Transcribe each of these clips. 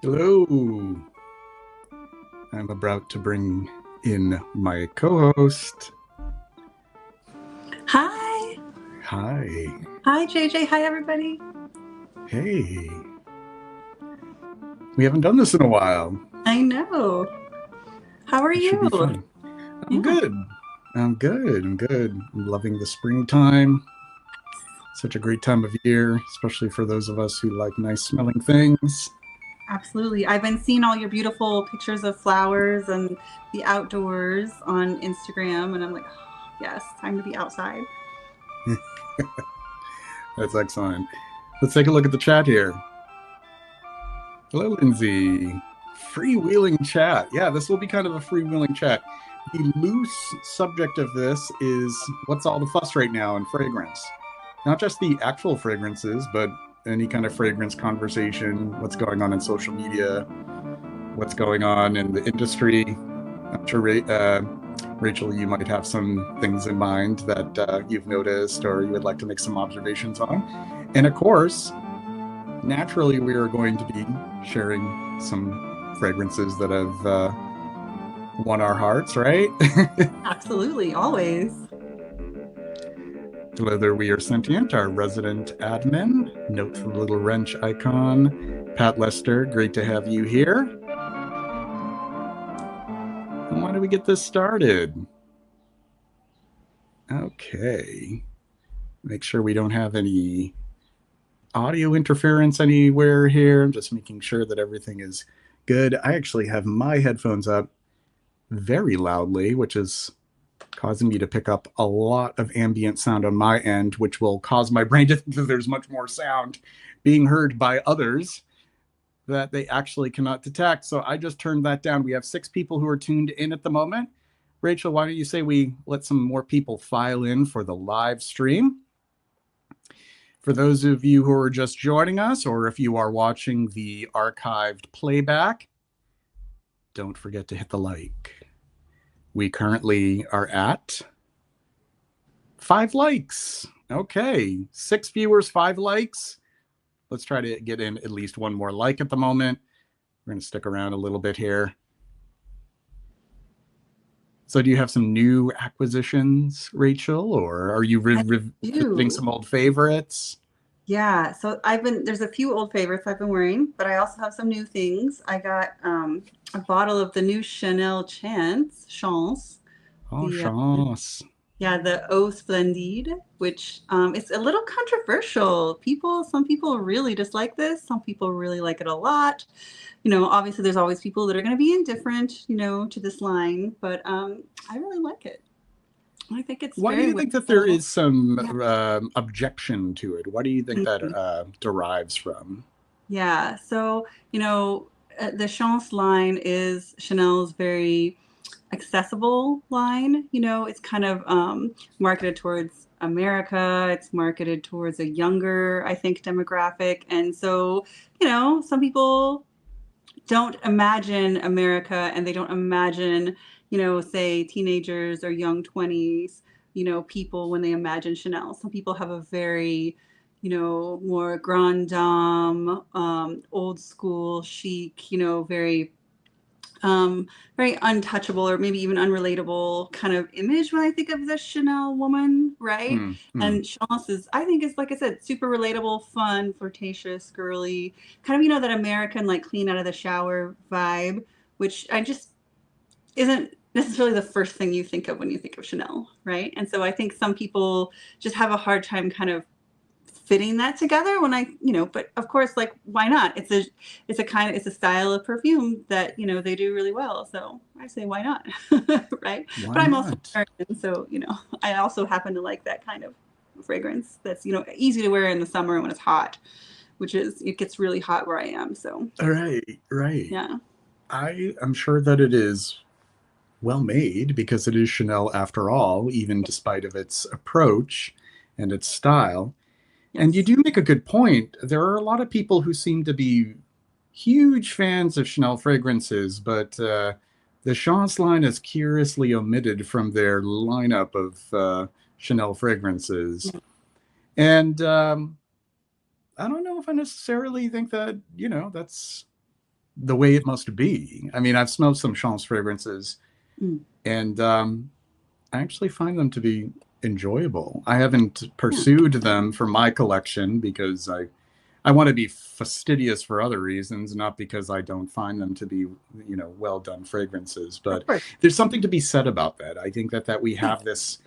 Hello. I'm about to bring in my co-host. Hi. Hi. Hi, JJ. Hi, everybody. Hey. We haven't done this in a while. I know. How are It you? should be fun. I'm Yeah. good. I'm loving the springtime. Such a great time of year, especially for those of us who like nice smelling things. Absolutely. I've been seeing all your beautiful pictures of flowers and the outdoors on Instagram, and I'm like, oh, yes, time to be outside. That's excellent. Let's take a look at the chat here. Hello, Lindsay. Freewheeling chat. Yeah, this will be kind of a freewheeling chat. The loose subject of this is what's all the fuss right now in fragrance. Not just the actual fragrances, but any kind of fragrance conversation, what's going on in social media, what's going on in the industry. I'm sure, Rachel, you might have some things in mind that you've noticed or you would like to make some observations on. And of course, naturally, we are going to be sharing some fragrances that have won our hearts, right? Absolutely. Always. Whether we are sentient, our resident admin, note the little wrench icon. Pat Lester, great to have you here. And why don't we get this started? Okay. Make sure we don't have any audio interference anywhere here. I'm just making sure that everything is good. I actually have my headphones up very loudly, which is causing me to pick up a lot of ambient sound on my end, which will cause my brain to think that there's much more sound being heard by others that they actually cannot detect. So I just turned that down. We have 6 people who are tuned in at the moment. Rachel, why don't you say we let some more people file in for the live stream? For those of you who are just joining us, or if you are watching the archived playback, don't forget to hit the like. We currently are at 5 likes. Okay, 6 viewers, 5 likes. Let's try to get in at least one more like at the moment. We're going to stick around a little bit here. So do you have some new acquisitions, Rachel, or are you revisiting some old favorites? Yeah, so there's a few old favorites I've been wearing, but I also have some new things. I got a bottle of the new Chanel Chance. Oh, The chance. Yeah, the Eau Splendide, which it's a little controversial. Some people really dislike this. Some people really like it a lot. Obviously there's always people that are going to be indifferent, to this line, but I really like it. I think it's Why do you think that there is some objection to it? What do you think that derives from? Yeah, so, the Chance line is Chanel's very accessible line. It's kind of marketed towards America. It's marketed towards a younger, I think, demographic. And so, some people don't imagine America and they don't imagine, say teenagers or young 20s, people when they imagine Chanel. Some people have a very, more grand dame, old school chic, very untouchable or maybe even unrelatable kind of image when I think of the Chanel woman, right? And Chance I think is, like I said, super relatable, fun, flirtatious, girly, kind of, that American, like clean out of the shower vibe, which I just isn't necessarily the first thing you think of when you think of Chanel, right? And so I think some people just have a hard time kind of fitting that together when I, but of course, like, why not? It's a style of perfume that, they do really well. So I say, why not? Right. Why But I'm also not? American. So, I also happen to like that kind of fragrance that's, easy to wear in the summer when it's hot, it gets really hot where I am. So Right, right. yeah. I am sure that it is well made because it is Chanel after all, even despite of its approach and its style. And you Yes. do make a good point. There are a lot of people who seem to be huge fans of Chanel fragrances, but the Chance line is curiously omitted from their lineup of Chanel fragrances. And I don't know if I necessarily think that, that's the way it must be. I mean, I've smelled some Chance fragrances, Mm. and I actually find them to be enjoyable. I haven't Yeah. pursued them for my collection because I want to be fastidious for other reasons, not because I don't find them to be, well done fragrances. Of But course. there's something to be said about that. I think that we have this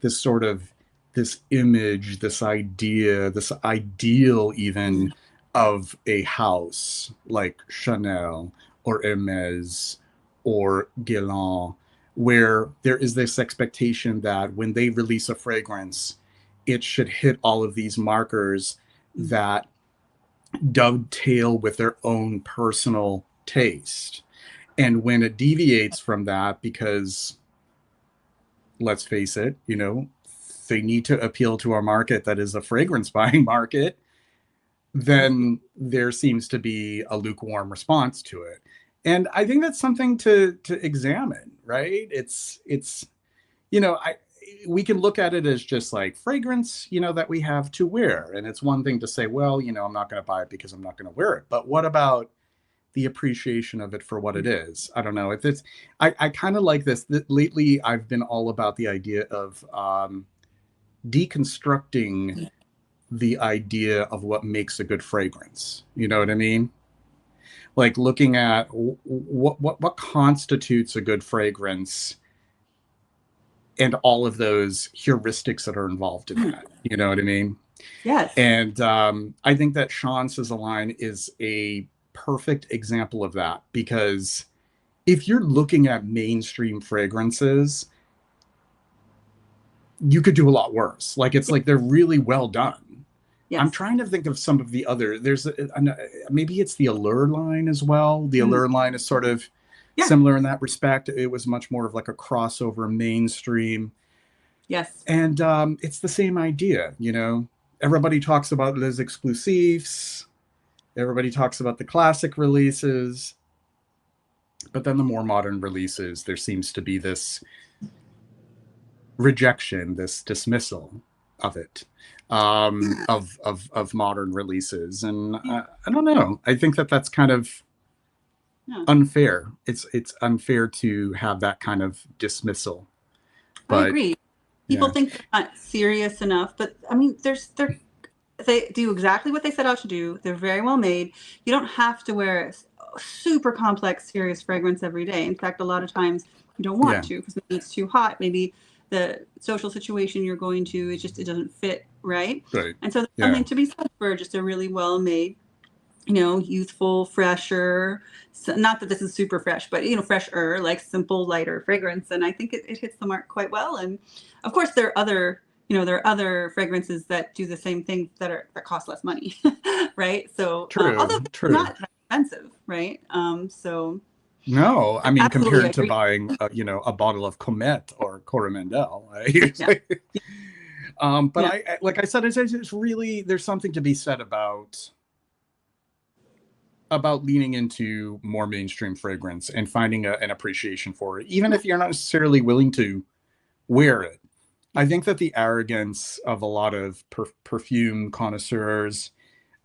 sort of this image, this idea, this ideal even of a house like Chanel or Hermes or Guerlain, where there is this expectation that when they release a fragrance, it should hit all of these markers Mm. that dovetail with their own personal taste. And when it deviates from that, because let's face it, they need to appeal to our market that is a fragrance buying market, then there seems to be a lukewarm response to it. And I think that's something to examine, right? It's I we can look at it as just like fragrance, that we have to wear. And it's one thing to say, well, I'm not going to buy it because I'm not going to wear it. But what about the appreciation of it for what it is? I don't know. If it's, I kind of like this. Lately, I've been all about the idea of deconstructing the idea of what makes a good fragrance. You know what I mean? Like looking at what constitutes a good fragrance and all of those heuristics that are involved in that. You know what I mean? Yes. And I think that Chance's line is a perfect example of that because if you're looking at mainstream fragrances, you could do a lot worse. Like it's like they're really well done. I'm Yes. trying to think of some of the other. Maybe it's the Allure line as well. The Mm. Allure line is sort of Yeah. similar in that respect. It was much more of like a crossover mainstream. Yes. And it's the same idea, Everybody talks about les exclusifs. Everybody talks about the classic releases. But then the more modern releases, there seems to be this rejection, this dismissal of it, of modern releases. And I don't know. I think that that's kind of Yeah. unfair. It's unfair to have that kind of dismissal. I But agree. People yeah, think they're not serious enough, but I mean, they do exactly what they set out to do. They're very well made. You don't have to wear a super complex, serious fragrance every day. In fact, a lot of times you don't want yeah, to because maybe it's too hot. Maybe the social situation you're going to, it doesn't fit right. right, And so there's yeah, something to be said for just a really well made, youthful, fresher. So, not that this is super fresh, but fresher, like simple, lighter fragrance. And I think it hits the mark quite well. And of course, there are other fragrances that do the same thing that cost less money, right? So, although true, it's true. not that expensive, right? So No, I mean absolutely compared to agree. buying, a bottle of Comet or Coromandel, right? Yeah, But yeah, like I said, it's really there's something to be said about leaning into more mainstream fragrance and finding an appreciation for it, even if you're not necessarily willing to wear it. yeah. I think that the arrogance of a lot of perfume connoisseurs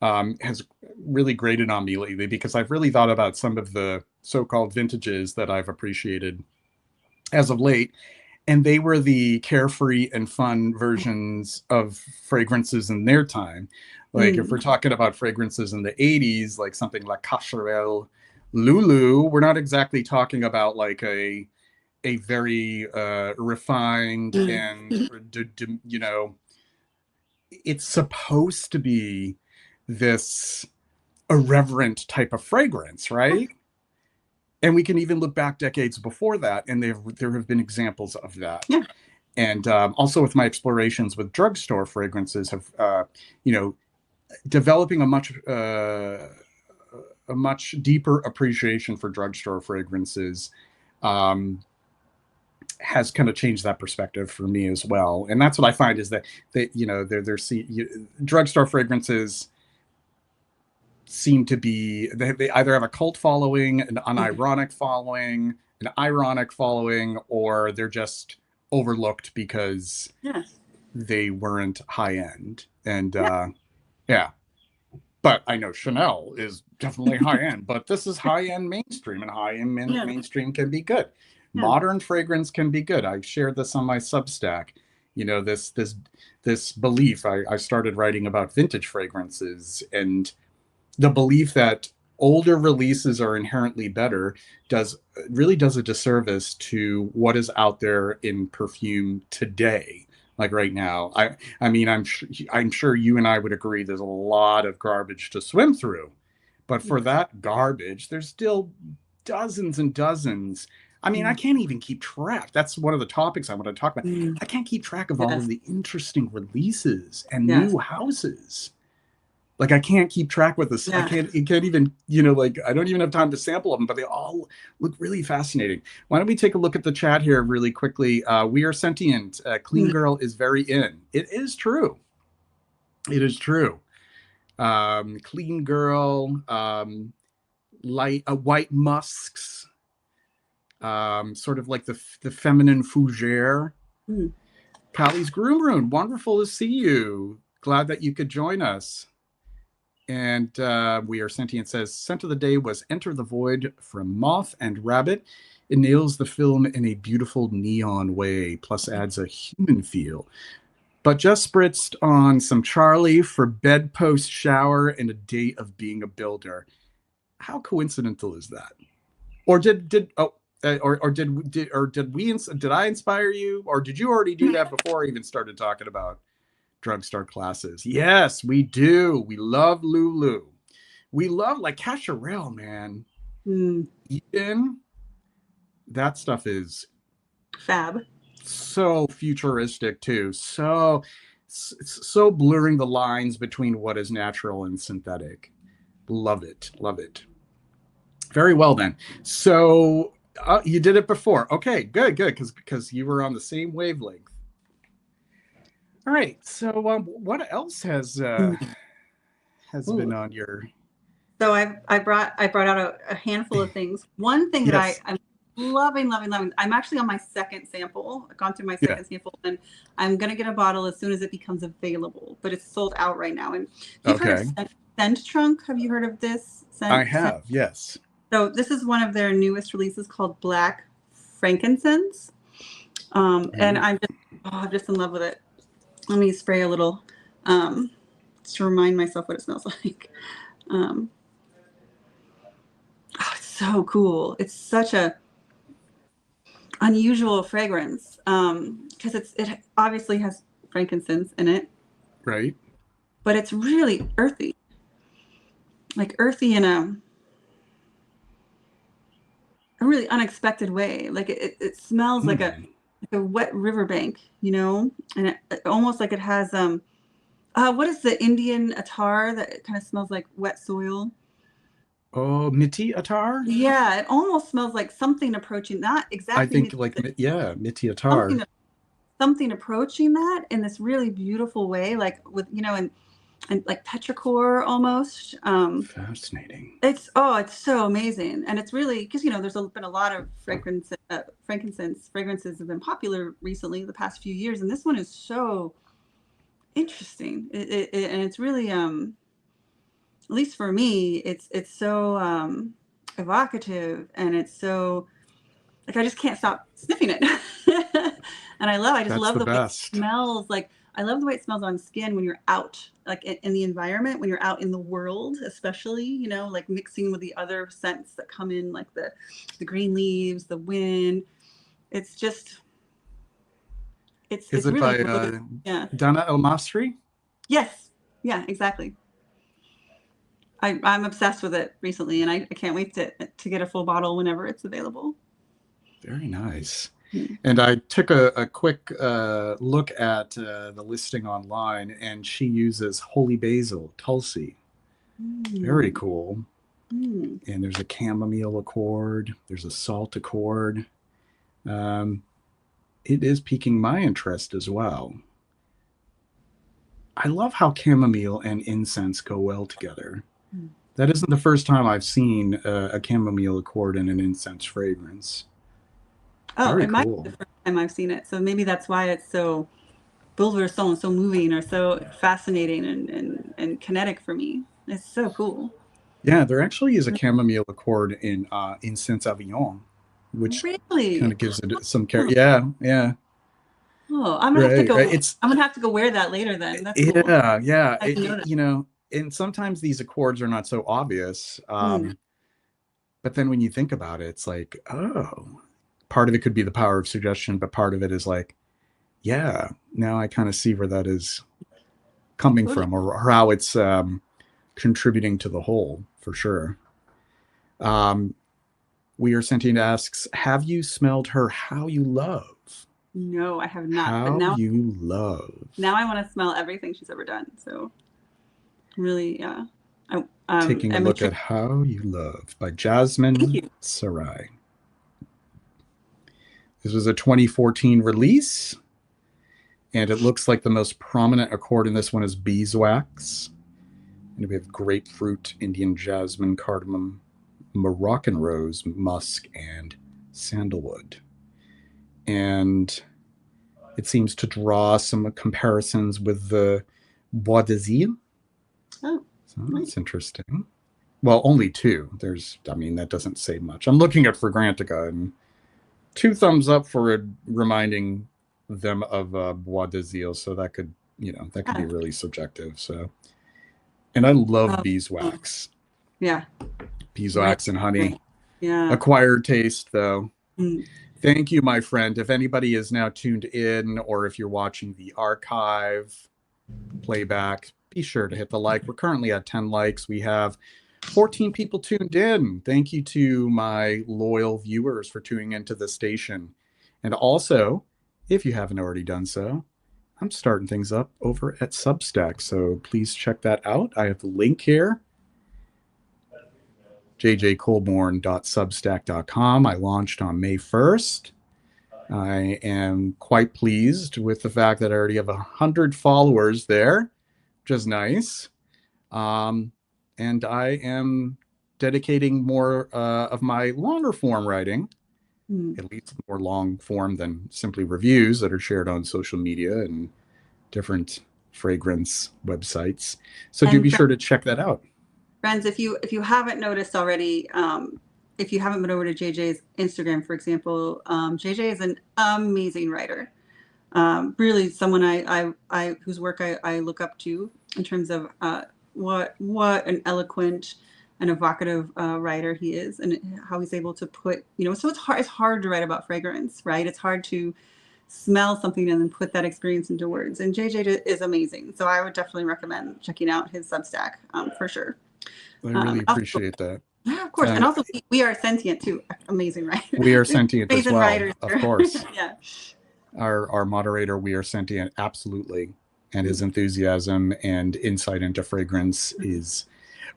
has really grated on me lately because I've really thought about some of the so-called vintages that I've appreciated as of late, and they were the carefree and fun versions of fragrances in their time. Like if we're Mm. talking about fragrances in the 80s, like something like Cacharel Lulu, we're not exactly talking about like a very refined and, it's supposed to be this irreverent type of fragrance, right? And we can even look back decades before that, and there have been examples of that. Yeah. And also with my explorations with drugstore fragrances, have you know, developing a much deeper appreciation for drugstore fragrances um, has kind of changed that perspective for me as well. And that's what I find is that you know, drugstore fragrances seem to be, they either have a cult following, an unironic following, an ironic following, or they're just overlooked because Yes. they weren't high end. And Yeah. yeah, but I know Chanel is definitely high end, but this is high end mainstream, and high end Yeah. mainstream can be good. Yeah. Modern fragrance can be good. I shared this on my Substack. You know, this belief. I started writing about vintage fragrances, and the belief that older releases are inherently better does a disservice to what is out there in perfume today, like right now. I mean, I'm sure you and I would agree there's a lot of garbage to swim through, but for Yes. that garbage there's still dozens and dozens. I mean, I Mm. can't even keep track. That's one of the topics I want to talk about. Mm. I can't keep track of all of Yes. the interesting releases and Yes. new houses. Like, I can't keep track with this. I Yeah. can't. It can't even. You know, like, I don't even have time to sample them, but they all look really fascinating. Why don't we take a look at the chat here really quickly? We are sentient. Clean Mm. girl is very in. It is true. It is true. Clean girl, light, white musks, sort of like the feminine fougere. Mm. Callie's groom room. Wonderful to see you. Glad that you could join us. And We Are Sentient says, scent of the day was Enter the Void from Moth and Rabbit. It nails the film in a beautiful neon way, plus adds a human feel. But just spritzed on some Charlie for bedpost shower and a day of being a builder. How coincidental is that? Or did I inspire you, or did you already do that before I even started talking about drugstore classes? Yes, we do. We love Lulu. We love, like, Cacharel, man. Mm. Eden, that stuff is Fab. so futuristic too. So blurring the lines between what is natural and synthetic. Love it. Love it. Very well then. So you did it before. Okay, good, because you were on the same wavelength. All right. So what else Mm. has been Ooh. on your? So I brought out a handful of things. One thing that Yes. I'm loving. I'm actually on my second sample. I've gone through my Yeah. second sample, and I'm gonna get a bottle as soon as it becomes available. But it's sold out right now. And if you've heard of Okay. Scent Trunk, have you heard of this I scent? have. Yes. So this is one of their newest releases called Black Frankincense. And I'm just in love with it. Let me spray a little to remind myself what it smells like. Um, oh, it's so cool. It's such a unusual fragrance because it obviously has frankincense in it, Right. but it's really earthy, like earthy in a really unexpected way. Like it smells like Hmm. a wet riverbank, you know, and it almost like it has what is the Indian attar that kind of smells like wet soil? Oh, Miti Attar? Yeah, it almost smells like something approaching, not I exactly think, Miti, like, but yeah, Miti Attar. something something approaching that in this really beautiful way, like with and like petrichor almost. Fascinating. It's so amazing, and it's really because there's been a lot of frankincense fragrances have been popular recently, the past few years, and this one is so interesting. And it's really at least for me, it's so evocative, and it's so like I just can't stop sniffing it. And I just That's love the the way it best. smells. Like I love the way it smells on skin when you're out, like in the environment, when you're out in the world, especially, like mixing with the other scents that come in, like the green leaves, the wind. It's just Is it's it really by brilliant. Yeah. Dana El Masri? Yes. Yeah, exactly. I'm obsessed with it recently, and I can't wait to get a full bottle whenever it's available. Very nice. Mm. And I took a quick look at the listing online, and she uses holy basil, Tulsi. Very Mm. cool. Mm. And there's a chamomile accord, there's a salt accord. Um, it is piquing my interest as well. I love how chamomile and incense go well together. Mm. That isn't the first time I've seen a chamomile accord in an incense fragrance. Oh, Very it might be cool. the first time I've seen it, so maybe that's why it's so bouleversant, so moving, or so fascinating and kinetic for me. It's so cool. Yeah, there actually is a chamomile accord in Incense Avignon, which kind Really? of gives it some care. Oh, Yeah, yeah, oh, right, right. It's I'm gonna have to go wear that later then. That's cool. yeah, yeah. I didn't know that. You know, and sometimes these accords are not so obvious. Mm, But then when you think about it, it's like, oh, part of it could be the power of suggestion, but part of it is like, yeah, now I kind of see where that is coming totally. from, or how it's contributing to the whole for sure. Um, we are sentient asks, have you smelled her how you love? No, I have not. But How you love. now I want to smell everything she's ever done. So really, yeah. Taking a I'm look intrigued. at How You Love by Thank Jasmine you. Sarai. This was a 2014 release, and it looks like the most prominent accord in this one is beeswax. And we have grapefruit, Indian jasmine, cardamom, Moroccan rose, musk, and sandalwood. And it seems to draw some comparisons with the Bois d'Azil. Oh, So nice. that's interesting. Well, only two. I mean, that doesn't say much. I'm looking at Fragrantica, and two thumbs up for reminding them of Bois d'Azil. So that could, that could be Yeah. really subjective. So, and I love Oh, oh, beeswax, yeah. Right. beeswax and honey. Right. Yeah. Acquired taste, though. Mm. Thank you, my friend. If anybody is now tuned in, or if you're watching the archive playback, be sure to hit the like. We're currently at 10 likes. We have 14 people tuned in. Thank you to my loyal viewers for tuning into the station. And also, if you haven't already done so, I'm starting things up over at Substack. So please check that out. I have the link here, jjcolborn.substack.com. I launched on May 1st. I am quite pleased with the fact that I already have 100 followers there, which is nice. And I am dedicating more of my longer form writing, Mm. at least more long form than simply reviews that are shared on social media and different fragrance websites. So do And be sure to check that out. friends, if you haven't noticed already, if you haven't been over to JJ's Instagram, for example, JJ is an amazing writer. Really, someone I whose work I look up to in terms of what an eloquent and evocative writer he is, and how he's able to put, so it's hard to write about fragrance, right? It's hard to smell something and then put that experience into words. And JJ is amazing, so I would definitely recommend checking out his Substack for sure. I really Also, appreciate that. yeah, of course, and And also we are sentient too. Amazing writer. we are We have sentient as amazing well, writers of here. course. Yeah. Our moderator, we are sentient, absolutely. And his Mm. enthusiasm and insight into fragrance is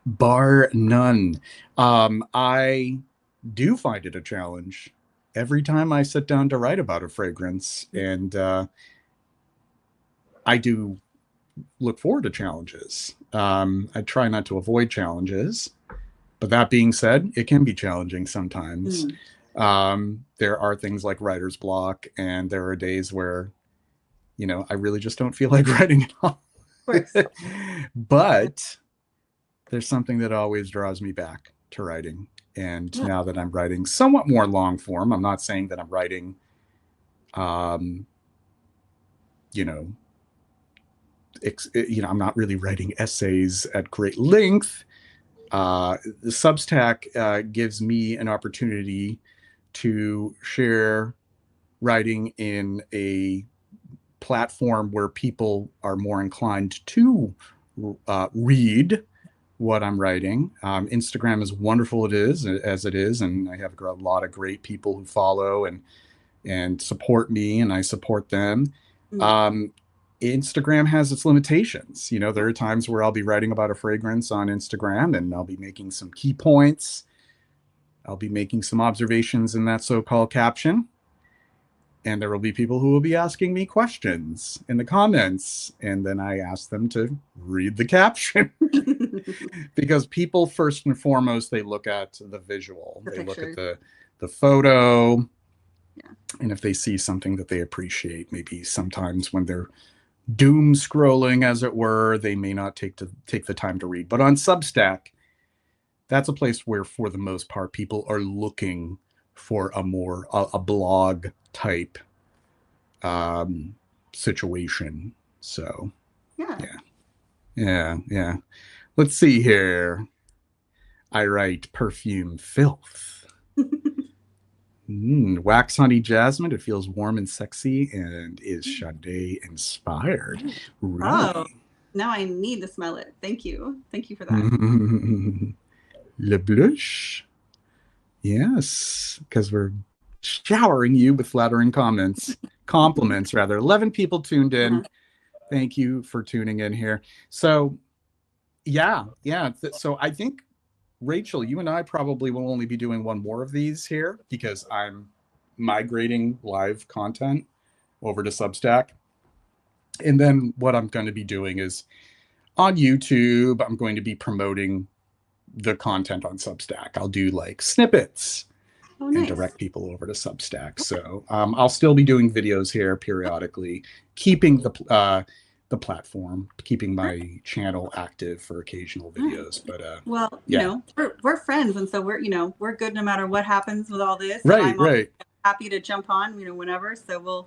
bar none. I do find it a challenge every time I sit down to write about a fragrance, and I do look forward to challenges. I try not to avoid challenges, but that being said, it can be challenging sometimes. Mm. There are things like writer's block, and there are days where, I really just don't feel like writing at all. Of course. But there's something that always draws me back to writing. And Yeah. now that I'm writing somewhat more long form, I'm not saying that I'm writing, um, you know, I'm not really writing essays at great length. The Substack gives me an opportunity to share writing in a platform where people are more inclined to read what I'm writing. Instagram is wonderful as it is, and I have a lot of great people who follow and support me, and I support them. Mm. Instagram has its limitations. You know, there are times where I'll be writing about a fragrance on Instagram and I'll be making some key points. I'll be making some observations in that so-called caption. And there will be people who will be asking me questions in the comments. And then I ask them to read the caption. Because people, first and foremost, they look at the visual. The They look at picture. the photo. Yeah. And if they see something that they appreciate, maybe sometimes when they're doom scrolling, as it were, they may not take the time to read. But on Substack, that's a place where, for the most part, people are looking for a blog type situation. So Yeah. yeah. Let's see here. I write perfume filth. Wax honey jasmine. It feels warm and sexy and is Sade inspired. Oh, Really? now I need to smell it. Thank you. Thank you for that. Le blush. Yes, because we're showering you with flattering compliments rather. 11 people tuned Uh-huh. in. Thank you for tuning in here. So, yeah. So I think, Rachel, you and I probably will only be doing one more of these here because I'm migrating live content over to Substack. And then what I'm going to be doing is on YouTube, I'm going to be promoting the content on Substack. I'll do like snippets Oh, and nice. direct people over to Substack. So I'll still be doing videos here periodically, keeping the platform, keeping my channel active for occasional videos. But Well, yeah, we're friends, and so we're good no matter what happens with all this. And right, I'm right. happy to jump on, whenever. So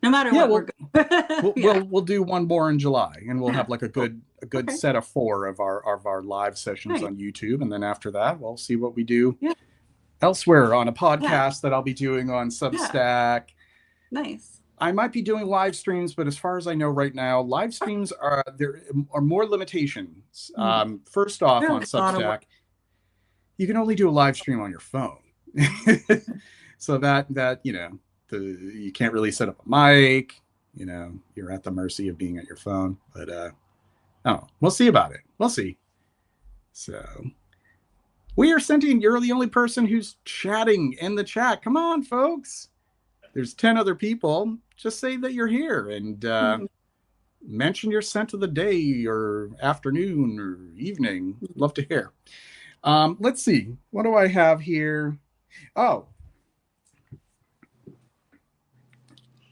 no matter Yeah, what, we're well, good. we'll Yeah. we'll we'll do one more in July, and we'll Yeah. have like Cool. a good Okay. set of 4 of our live sessions Nice. on YouTube, and then after that, we'll see what we do Yeah. elsewhere on a Yeah. podcast that I'll be doing on Yeah. Substack. Nice. I might be doing live streams, but as far as I know right now, live streams there are more limitations. Mm. First off, on Really a lot of work. Substack, you can only do a live stream on your phone, so that you can't really set up a mic. You're at the mercy of being at your phone. But oh, we'll see about it. We'll see. So we are sending. You're the only person who's chatting in the chat. Come on, folks. There's 10 other people. Just say that you're here and mention your scent of the day or afternoon or evening. Love to hear. Let's see. What do I have here? Oh,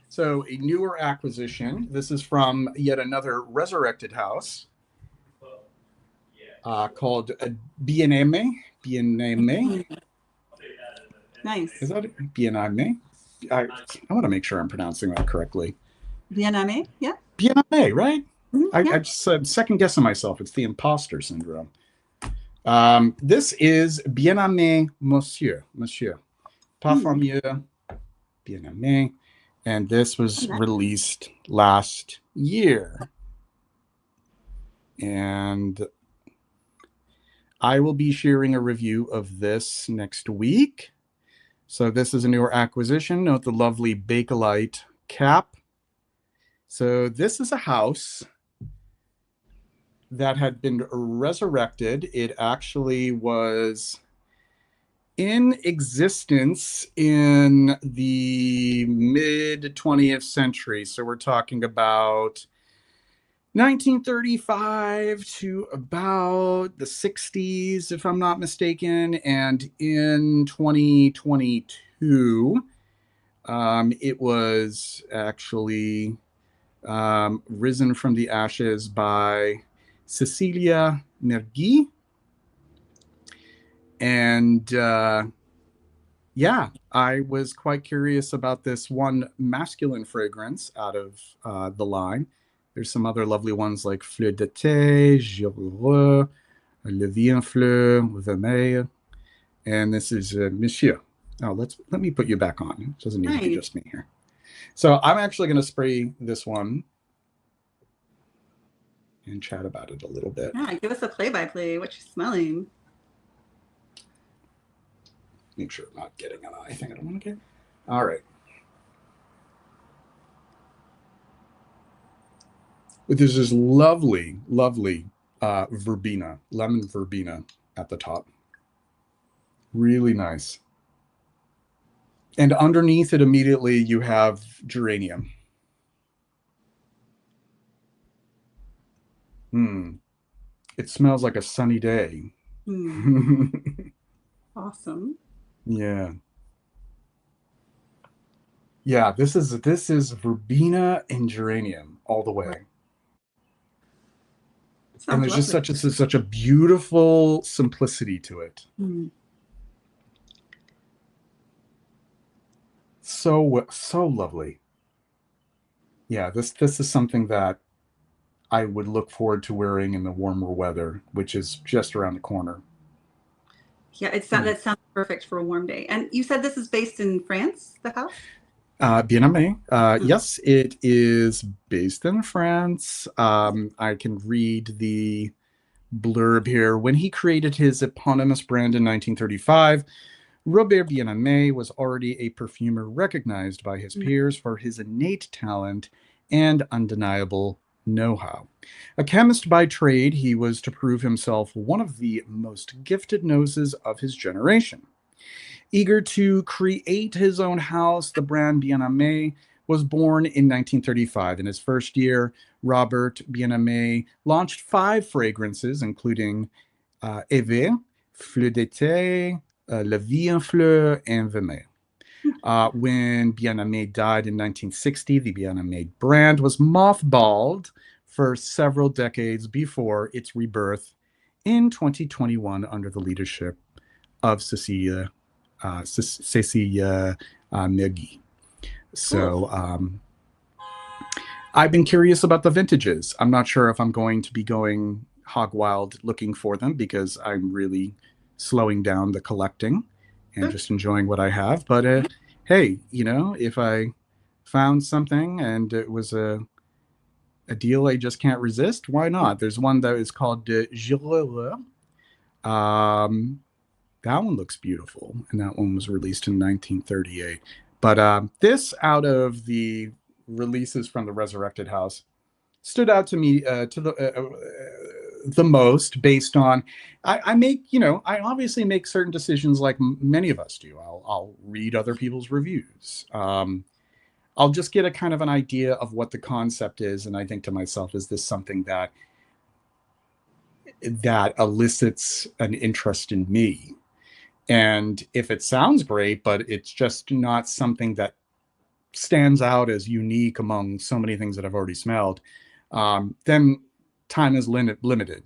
so a newer acquisition. This is from yet another resurrected house called BNM. BNM. Nice. Is that it? BNM? I want to make sure I'm pronouncing that correctly. Vietnamese? Yeah. BNM, right? Yeah. I just said second guessing myself. It's the imposter syndrome. This is Bien Aimé, Monsieur. Parfum mieux, Bien Aimé. And this was Nice. released last year. And I will be sharing a review of this next week. So this is a newer acquisition. Note the lovely Bakelite cap. So this is a house that had been resurrected. It actually was in existence in the mid 20th century. So we're talking about 1935 to about the 60s, if I'm not mistaken. And in 2022, it was actually risen from the ashes by Cecilia Nergui. And yeah, I was quite curious about this one masculine fragrance out of the line. There's some other lovely ones like Fleur d'été, Gireux, Le Vie en Fleur, Vermeil. And this is Monsieur. Oh, let me put you back on. It doesn't need to be Nice. just me here. So I'm actually going to spray this one and chat about it a little bit. Yeah, give us a play-by-play. What you smelling? Make sure I'm not getting an eye thing I don't want to get. All right. There's this lovely, lovely verbena, lemon verbena at the top. Really nice. And underneath it, immediately, you have geranium. It smells like a sunny day. Awesome. Yeah. Yeah, this is verbena and geranium all the way. Right. And Sounds there's just lovely. such a beautiful simplicity to it. So lovely. Yeah, this is something that I would look forward to wearing in the warmer weather, which is just around the corner. Yeah, that sounds perfect for a warm day. And you said this is based in France, the house? Bien aimé. Mm. Yes, it is based in France. I can read the blurb here. When he created his eponymous brand in 1935, Robert Bien-Aimé was already a perfumer recognized by his peers for his innate talent and undeniable know-how. A chemist by trade, he was to prove himself one of the most gifted noses of his generation. Eager to create his own house, the brand Bien-Aimé was born in 1935. In his first year, Robert Bien-Aimé launched 5 fragrances, including Eve, Fleur d'été, La Vie en Fleur, and Vermeil. When Bien-Aimé died in 1960, the Bien-Aimé brand was mothballed for several decades before its rebirth in 2021 under the leadership of Cecilia Megui. Cool. So I've been curious about the vintages. I'm not sure if I'm going to be going hog wild looking for them because I'm really slowing down the collecting and just enjoying what I have. But hey, if I found something and it was a deal I just can't resist, why not? There's one that is called Gireux. That one looks beautiful, and that one was released in 1938. But this, out of the releases from the Resurrected House, stood out to me the most based on I obviously make certain decisions like many of us do. I'll read other people's reviews. I'll just get a kind of an idea of what the concept is, and I think to myself, is this something that elicits an interest in me? And if it sounds great, but it's just not something that stands out as unique among so many things that I've already smelled, then time is limited.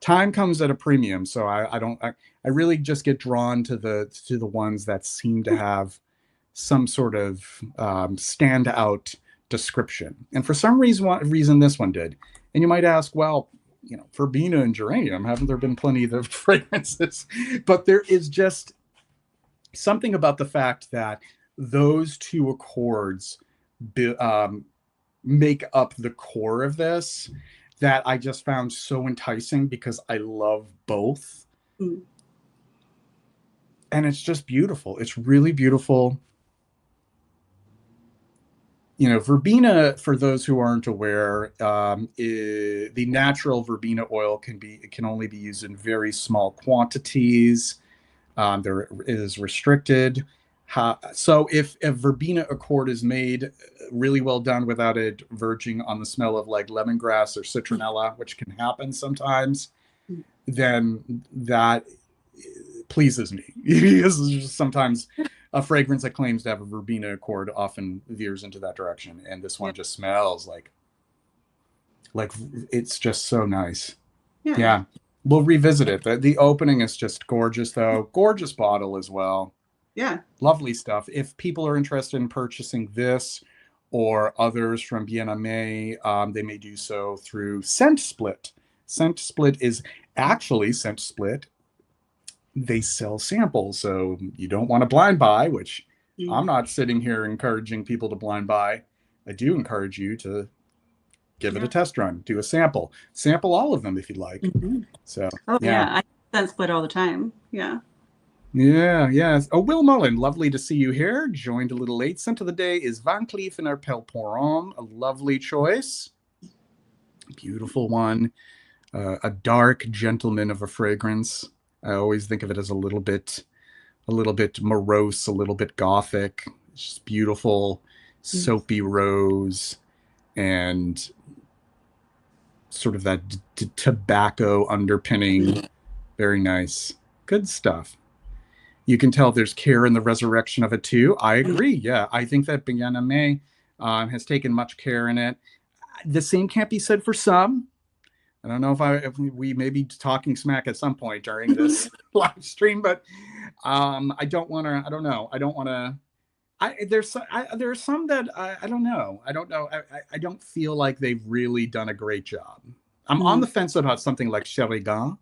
Time comes at a premium. So I really just get drawn to the ones that seem to have some sort of standout description. And for some reason, this one did. And you might ask, well, verbena and geranium, haven't there been plenty of fragrances? But there is just something about the fact that those two accords make up the core of this that I just found so enticing because I love both. Mm. And it's just beautiful. It's really beautiful. Verbena, for those who aren't aware, the natural verbena oil can only be used in very small quantities. There is restricted. So if a verbena accord is made really well done without it verging on the smell of like lemongrass or citronella, which can happen sometimes, then that pleases me. Because sometimes a fragrance that claims to have a verbena accord often veers into that direction, and this one just smells like it's just so nice. Yeah, we'll revisit it. The opening is just gorgeous, though. Gorgeous bottle as well. Yeah. Lovely stuff. If people are interested in purchasing this or others from Bien-Aimé, they may do so through Scent Split. Scent Split is actually They sell samples, so you don't want to blind buy, which I'm not sitting here encouraging people to blind buy. I do encourage you to give it a Yeah. test run, do a sample all of them if you'd like. Hmm. So Oh yeah. yeah, I scent split all the time. Yeah. Yeah, yes. Oh, Will Mullen, lovely to see you here. Joined a little late. Scent of the day is Van Cleef and Arpels Porum, a lovely choice. Beautiful one. A dark gentleman of a fragrance. I always think of it as a little bit morose, a little bit gothic. It's just beautiful, Mm. soapy rose and sort of that tobacco underpinning. Very nice. Good stuff. You can tell there's care in the resurrection of it too. I agree. Yeah, I think that Bigname has taken much care in it. The same can't be said for some. I don't know if we may be talking smack at some point during this live stream, but I don't want to. I don't know. I don't want to. There are some that I don't know. I don't know. I don't feel like they've really done a great job. I'm on Mm. the fence about something like Cherigan.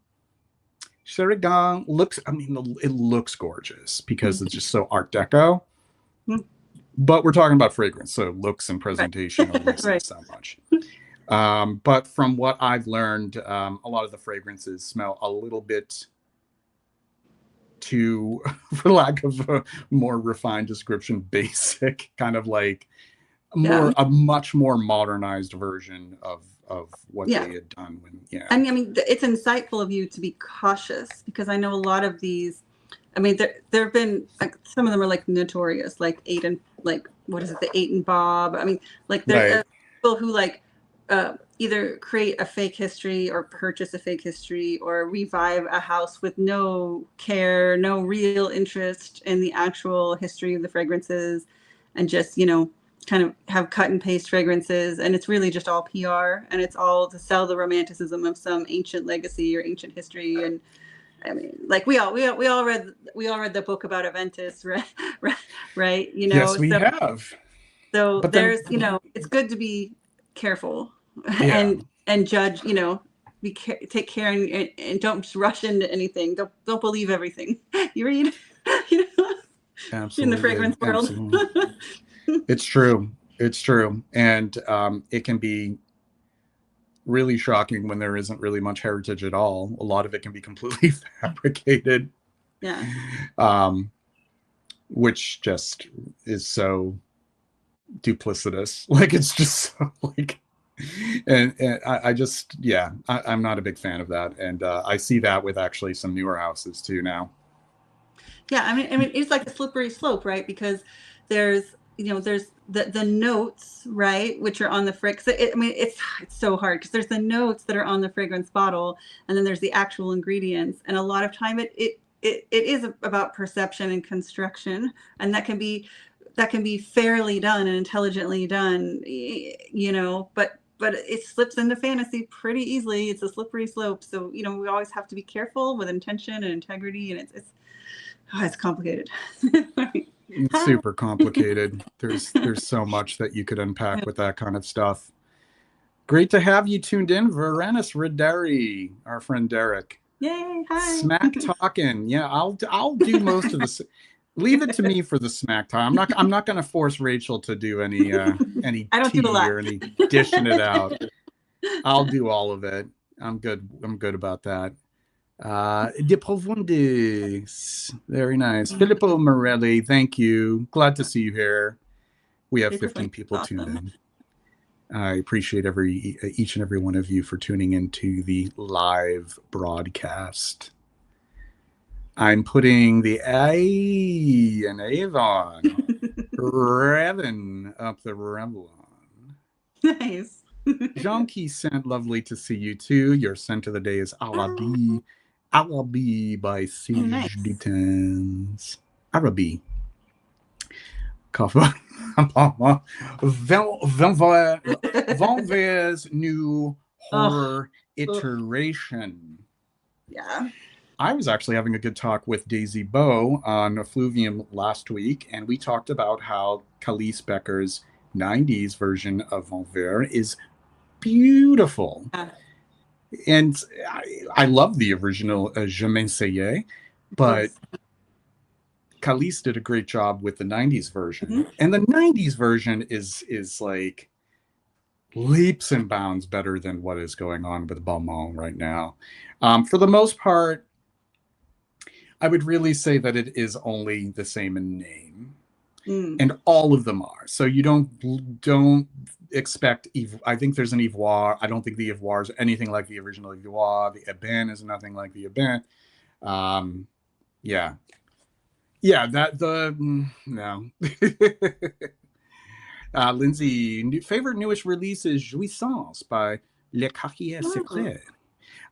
Cherigan looks. I mean, it looks gorgeous because it's just so Art Deco. Mm. But we're talking about fragrance, so looks and Right. presentation only say Right. so much. But from what I've learned, a lot of the fragrances smell a little bit too, for lack of a more refined description, basic, kind of like Yeah. a much more modernized version of what Yeah. they had done when, yeah. I mean, it's insightful of you to be cautious because I know a lot of these. I mean, there have been like some of them are like notorious, like Eight and like what is it, the Eight and Bob. I mean, like there Right. are people who like either create a fake history or purchase a fake history or revive a house with no care, no real interest in the actual history of the fragrances, and just kind of have cut and paste fragrances, and it's really just all PR, and it's all to sell the romanticism of some ancient legacy or ancient history. And I mean, like we all read the book about Aventus, right? Right? Yes, we So have. But then, there's it's good to be careful yeah, and judge. Take care and don't just rush into anything. Don't believe everything you read. You know, in the absolutely, fragrance world. absolutely. It's true. It's true. And it can be really shocking when there isn't really much heritage at all. A lot of it can be completely fabricated, Yeah. um, which just is so duplicitous. Like it's just so like, and I just yeah, I'm not a big fan of that, and I see that with actually some newer houses too now. Yeah, I mean, it's like a slippery slope, right? Because there's the notes, right, which are on the I mean, it's so hard because there's the notes that are on the fragrance bottle, and then there's the actual ingredients, and a lot of time it is about perception and construction, and that can be fairly done and intelligently done, but it slips into fantasy pretty easily. It's a slippery slope, so we always have to be careful with intention and integrity, and it's complicated. It's super complicated. There's so much that you could unpack with that kind of stuff. Great to have you tuned in, Varanus Rederi, our friend Derek. Yay! Hi. Smack talking. Yeah, I'll do most of this. Leave it to me for the smack time. I'm not going to force Rachel to do any I don't do a tea lot. or any dishing it out. I'll do all of it. I'm good. I'm good about that. De Profundis. Very nice. Filippo Morelli, thank you. Glad to see you here. We have 15 people tuned Awesome. in. I appreciate each and every one of you for tuning into the live broadcast. I'm putting the A and Avon revving up the Revlon. Nice. Jonky sent lovely to see you too. Your scent of the day is Alabi. Alabi by Siege Nice. Dutens. Arabi. Coffee. Vanver's new Oh, horror iteration. yeah. I was actually having a good talk with Daisy Bow on Effluvium last week, and we talked about how Khalees Becker's 90s version of Vanver is beautiful. Yeah. And I love the original Je m'essayais, but Khalees did a great job with the 90s version. Mhm. And the 90s version is like leaps and bounds better than what is going on with Balmain right now. For the most part, I would really say that it is only the same in name, Mm. and all of them are. So you don't expect. I think there's an Ivoire. I don't think the Ivoire is anything like the original Ivoire. The Eben is nothing like the Eben. Um, yeah, yeah. That the no. Lindsay, favorite newest release is Jouissance by Le Carrier Oh, Secret.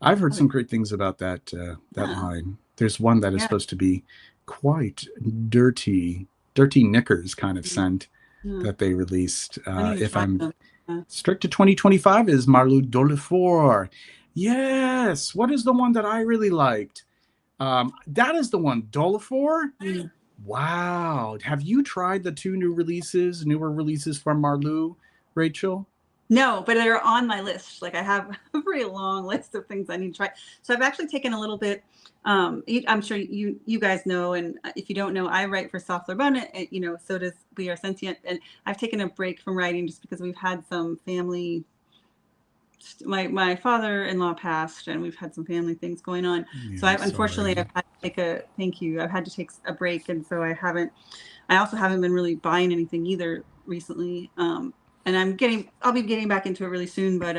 I've heard okay. some great things about that Yeah. line. There's one that is Yeah. supposed to be quite dirty knickers kind of Mm. scent Yeah. that they released. I need to If try I'm them. Yeah. strict to 2025, is Marlou Dolefort. Yes, what is the one that I really liked? That is the one, Dolefort. Mm. Wow, have you tried the two newer releases from Marlou, Rachel? No, but they're on my list. Like I have a pretty long list of things I need to try. So I've actually taken a little bit. I'm sure you guys know, and if you don't know, I write for Soft Bon, and so does We Are Sentient. And I've taken a break from writing just because we've had some family. My father-in-law passed, and we've had some family things going on. Yeah, So I'm I've unfortunately sorry. I've had to take a thank you. I've had to take a break, and so I haven't. I also haven't been really buying anything either recently. And I'll be getting back into it really soon. But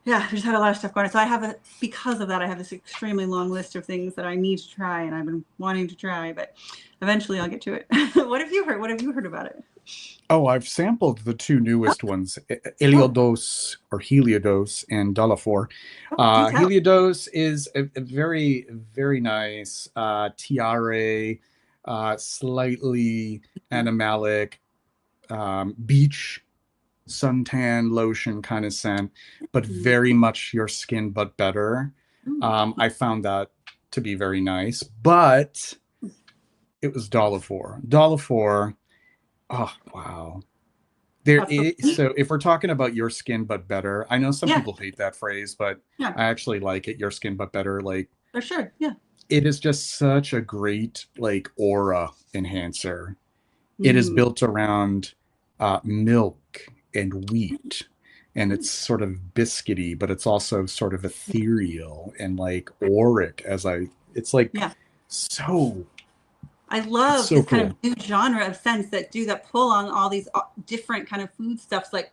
yeah, I just had a lot of stuff going on. So because of that, I have this extremely long list of things that I need to try, and I've been wanting to try, but eventually I'll get to it. What have you heard? What have you heard about it? Oh, I've sampled the two Oh, newest ones, oh, Eliodos or Heliodose and Dolafor. do tell. Heliodose is a very, very nice tiare, slightly animalic beach suntan lotion kind of scent, but Mm, very much your skin, but better. mm, I found that to be very nice, but it was Dolafor. Dolafor, oh, wow. There that's is, so if we're talking about your skin but better, I know some yeah, people hate that phrase, but yeah, I actually like it. Your skin but better. Like for sure. Yeah. it is just such a great like aura enhancer. It is Mm, built around milk and wheat, and it's sort of biscuity, but it's also sort of ethereal and like auric. It's like yeah. so, I it's love so this kind of cool. new genre of scents that pull on all these different kind of food stuffs. Like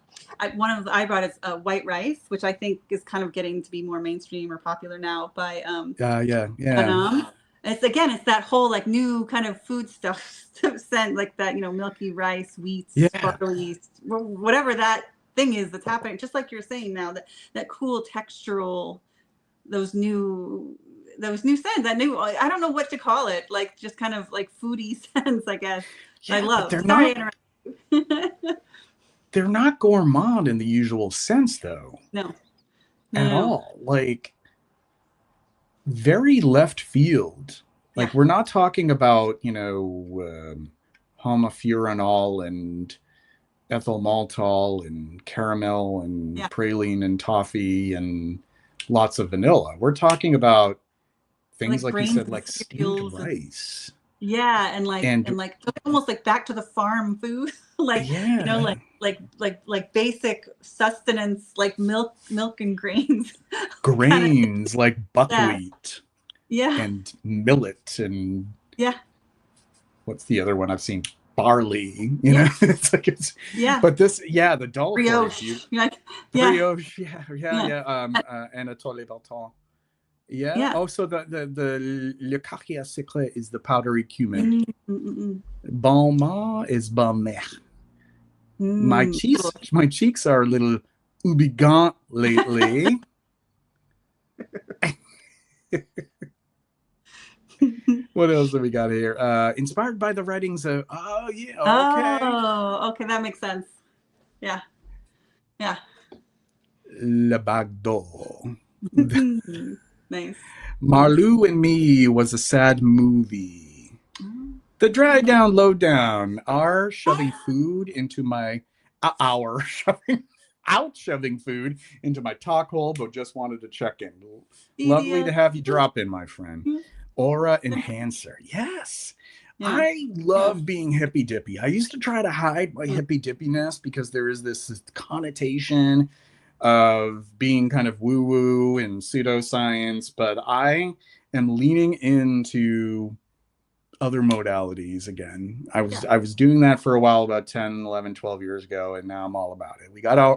one of the I brought is white rice, which I think is kind of getting to be more mainstream or popular now by Yeah, yeah, Panam. It's that whole like new kind of food stuff scent, like that milky rice, wheat, yeah, barley, whatever that thing is that's happening. Just like you're saying now, that cool textural, those new scents, that new I don't know what to call it, like just kind of like foodie scents, I guess. That I yeah. But love. Sorry to interrupt you. they're not gourmand in the usual sense, though, No, no, at no, no. all. Like very left field. Yeah, Like we're not talking about homofuranol and ethyl maltol and caramel and yeah. praline and toffee and lots of vanilla. We're talking about things Like like you grains said, and like steamed cereals and rice yeah, and and like almost like back to the farm food, like yeah, like basic sustenance, like milk and grains, kind of. grains like Yeah, buckwheat yeah, and millet and yeah, what's the other one I've seen? Barley, yeah, it's like yeah. but this, yeah, the Dolafor is Brioche, beautiful. like yeah, Brioche, yeah, yeah, yeah, yeah. Anatole Berton. Yeah. yeah. Oh, so the Le Carrier Secret is the powdery cumin. Mm, mm, mm, Bon Ma is bon mer. My mm. cheeks, my cheeks are a little ubigant lately. What else have we got here? Inspired by the writings of. Oh yeah. Okay. Oh, okay, that makes sense. Yeah, yeah. Le Bagdo. Nice, nice. Marlou and Me was a sad movie. The dry down, low down are shoving food into my our shoving out shoving food into my talk hole, but just wanted to check in. Lovely to Idiot. have you drop in, my friend. Aura enhancer, yes. Yeah. I Yeah. love being hippy dippy. I used to try to hide my Mm. hippy dippiness because there is this connotation of being kind of woo woo and pseudoscience, but I am leaning into other modalities again. I was Yeah. I was doing that for a while about 10, 11, 12 years ago, and now I'm all about it.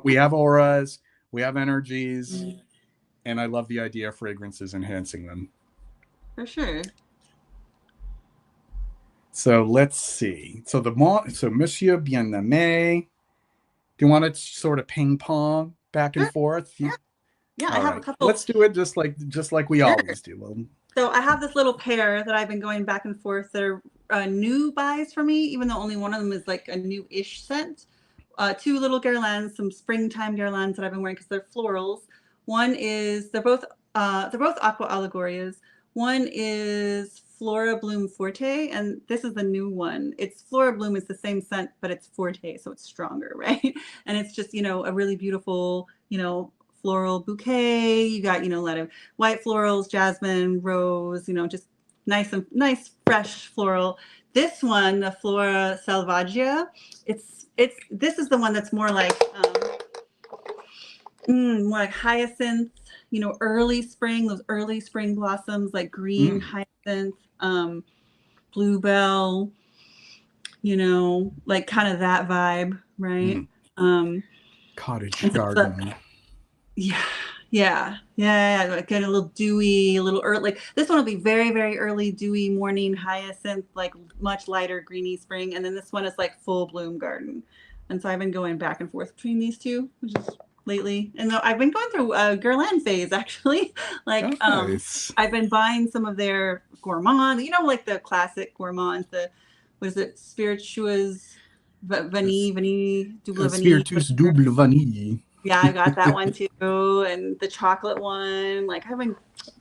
We have auras, we have energies, Mm. and I love the idea of fragrances enhancing them. For sure. So let's see. So Monsieur Bien-Aimé, do you want to sort of ping pong back and Sure. forth? Yeah, I All have a right. couple. Let's do it just like we Sure. always do. Well, So I have this little pair that I've been going back and forth that are new buys for me, even though only one of them is like a new-ish scent. Two little guirlands, some springtime guirlands that I've been wearing because they're florals. One is they're both aqua allegorias. One is Flora Bloom Forte, and this is the new one. It's Flora Bloom is the same scent, but it's Forte, so it's stronger, right? And it's just a really beautiful floral bouquet. You got a lot of white florals, jasmine, rose. Just nice fresh floral. This one, the Flora Selvaggia, this is the one that's more like hyacinth, early spring, those early spring blossoms like green mm, hyacinth, bluebell, like kind of that vibe, right? mm. Um, Cottage and so the garden. yeah, yeah, like get a little dewy, a little early. Like this one will be very, very early, dewy morning hyacinth, like much lighter greeny spring, and then this one is like full bloom garden. And so I've been going back and forth between these two, which is lately. And I've been going through a Guerlain phase actually. like Nice. I've been buying some of their gourmand, like the classic gourmands, the what is it, spirituous vanille, double vanille, Spiritus whatever. double vanille. Yeah, I got that one too, and the chocolate one. Like I've been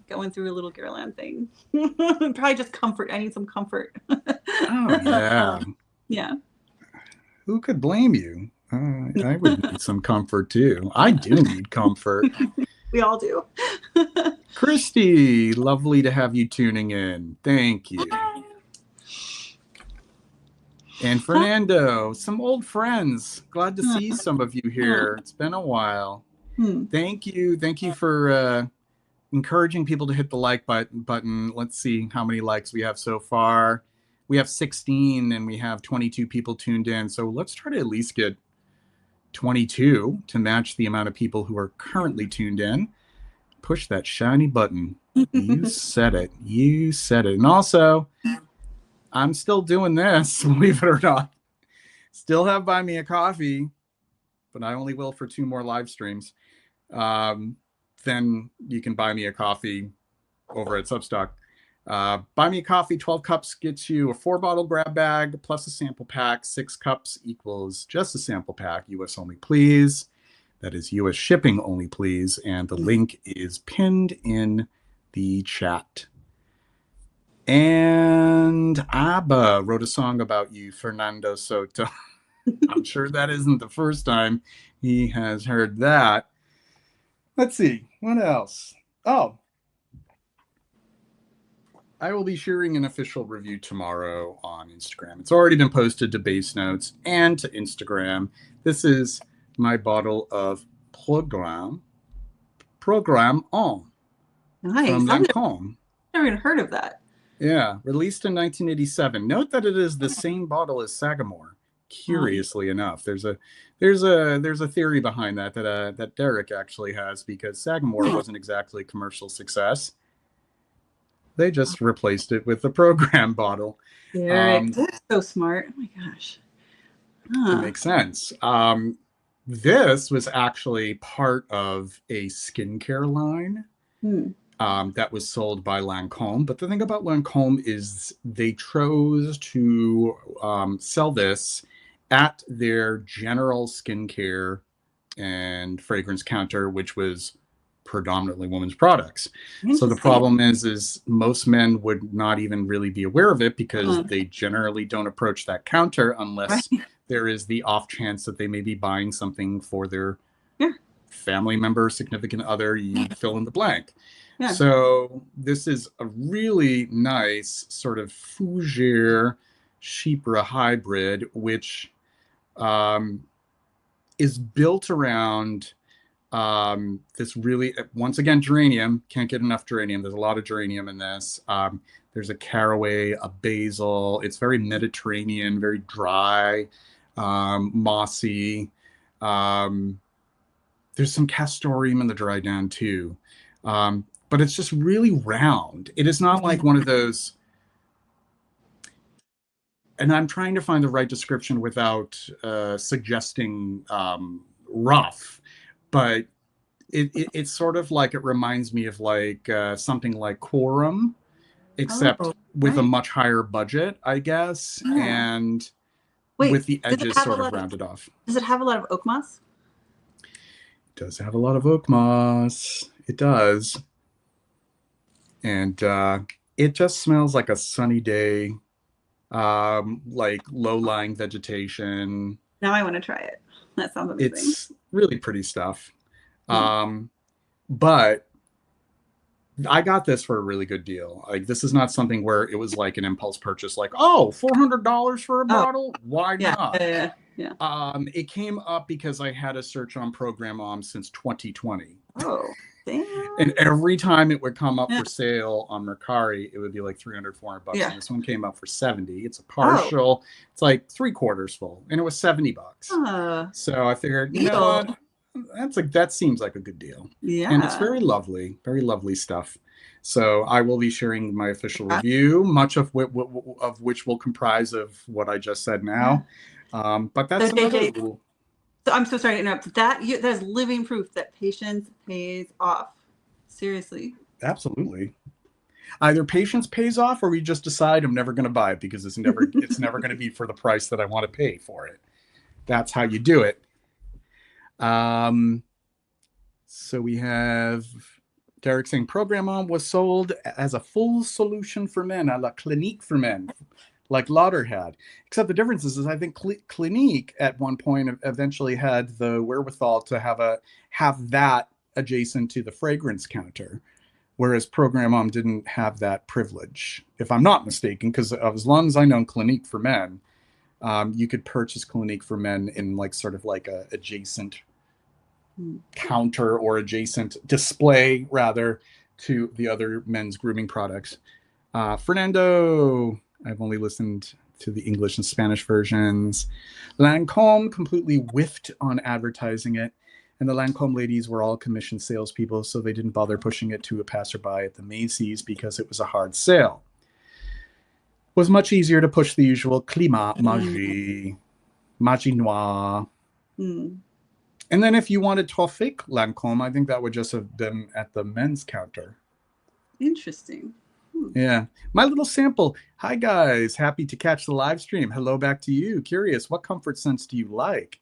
going through a little Guerlain thing. Probably just comfort. I need some comfort. Oh yeah. Yeah, Who could blame you? I would need some comfort too. I do need comfort. we all do. Christy, lovely to have you tuning in. Thank you. And Fernando, some old friends. Glad to see some of you here. It's been a while. Hmm. Thank you. Thank you for encouraging people to hit the like button. Let's see how many likes we have so far. We have 16 and we have 22 people tuned in. So let's try to at least get 22 to match the amount of people who are currently tuned in. Push that shiny button. You said it. You said it. And also, I'm still doing this, believe it or not. Still have Buy Me a Coffee, but I only will for 2 more live streams. Then you can buy me a coffee over at Substack. Buy Me a Coffee, 12 cups gets you a 4-bottle grab bag plus a sample pack. 6 cups equals just a sample pack. US only, please. That is US shipping only, please. And the link is pinned in the chat. And ABBA wrote a song about you, Fernando Soto. I'm sure that isn't the first time he has heard that. Let's see. What else? Oh, I will be sharing an official review tomorrow on Instagram. It's already been posted to Base Notes and to Instagram. This is my bottle of Programme On Nice. from I've Lancôme. never even heard of that. Yeah, released in 1987. Note that it is the same bottle as Sagamore. Curiously enough, there's a theory behind that Derek actually has, because Sagamore wasn't exactly a commercial success. They just replaced it with the program bottle. Derek, that's so smart. Oh my gosh. It Huh. makes sense. This was actually part of a skincare line Hmm. that was sold by Lancôme. But the thing about Lancôme is they chose to sell this at their general skincare and fragrance counter, which was predominantly women's products. So the Interesting. problem is most men would not even really be aware of it, because Uh, they generally don't approach that counter right. unless there is the off chance that they may be buying something for their Yeah. family member, significant other, you fill in the blank. Yeah. So this is a really nice sort of fougere Chypre hybrid, which um, is built around this really, once again, geranium. Can't get enough geranium. There's a lot of geranium in this. There's a caraway, a basil. It's very Mediterranean, very dry, mossy. Um, there's some castoreum in the dry down too. But it's just really round. It is not like one of those, and I'm trying to find the right description without suggesting rough, but it's sort of like, it reminds me of like something like Quorum, except Oh, with a right. much higher budget, I guess, Yeah. and with Wait, the edges sort of rounded off. does it have a lot of oak moss? It does have a lot of oak moss. It does. And it just smells like a sunny day, like low-lying vegetation. Now I want to try it. That sounds amazing. It's really pretty stuff. Hmm. But I got this for a really good deal. Like, this is not something where it was like an impulse purchase, like, oh, $400 for a Oh, bottle? Why yeah, not? yeah, yeah, yeah. It came up because I had a search on Program Om since 2020. Oh, damn. And every time it would come up Yeah, for sale on Mercari, it would be like 300, $400. yeah. And this one came up for 70. It's a Oh, partial, it's like 3/4 full, and it was $70. uh, So I figured, you know deal. what? That seems like a good deal. And it's Yeah. very lovely stuff. So I will be sharing my official Uh, review, much of which will comprise of what I just said yeah. now. But So that's another JJ, little. so I'm so sorry to interrupt. That is living proof that patience pays off. Seriously. Absolutely. Either patience pays off, or we just decide I'm never going to buy it because it's never going to be for the price that I want to pay for it. That's how you do it. So we have Derek saying Program On was sold as a full solution for men, a la Clinique for men, like Lauder had. Except the difference is I think Clinique at one point eventually had the wherewithal to have that adjacent to the fragrance counter, whereas Program On didn't have that privilege, if I'm not mistaken, because as long as I know Clinique for men, you could purchase Clinique for men in like sort of like a adjacent counter or adjacent display rather to the other men's grooming products. Fernando, I've only listened to the English and Spanish versions. Lancome completely whiffed on advertising it, and the Lancome ladies were all commissioned salespeople, so they didn't bother pushing it to a passerby at the Macy's because it was a hard sale. It was much easier to push the usual Climat Magie Noir. Mm. And then if you wanted Toffik Lancome, I think that would just have been at the men's counter. Interesting. Yeah. My little sample. Hi, guys. Happy to catch the live stream. Hello back to you. Curious, what comfort scents do you like?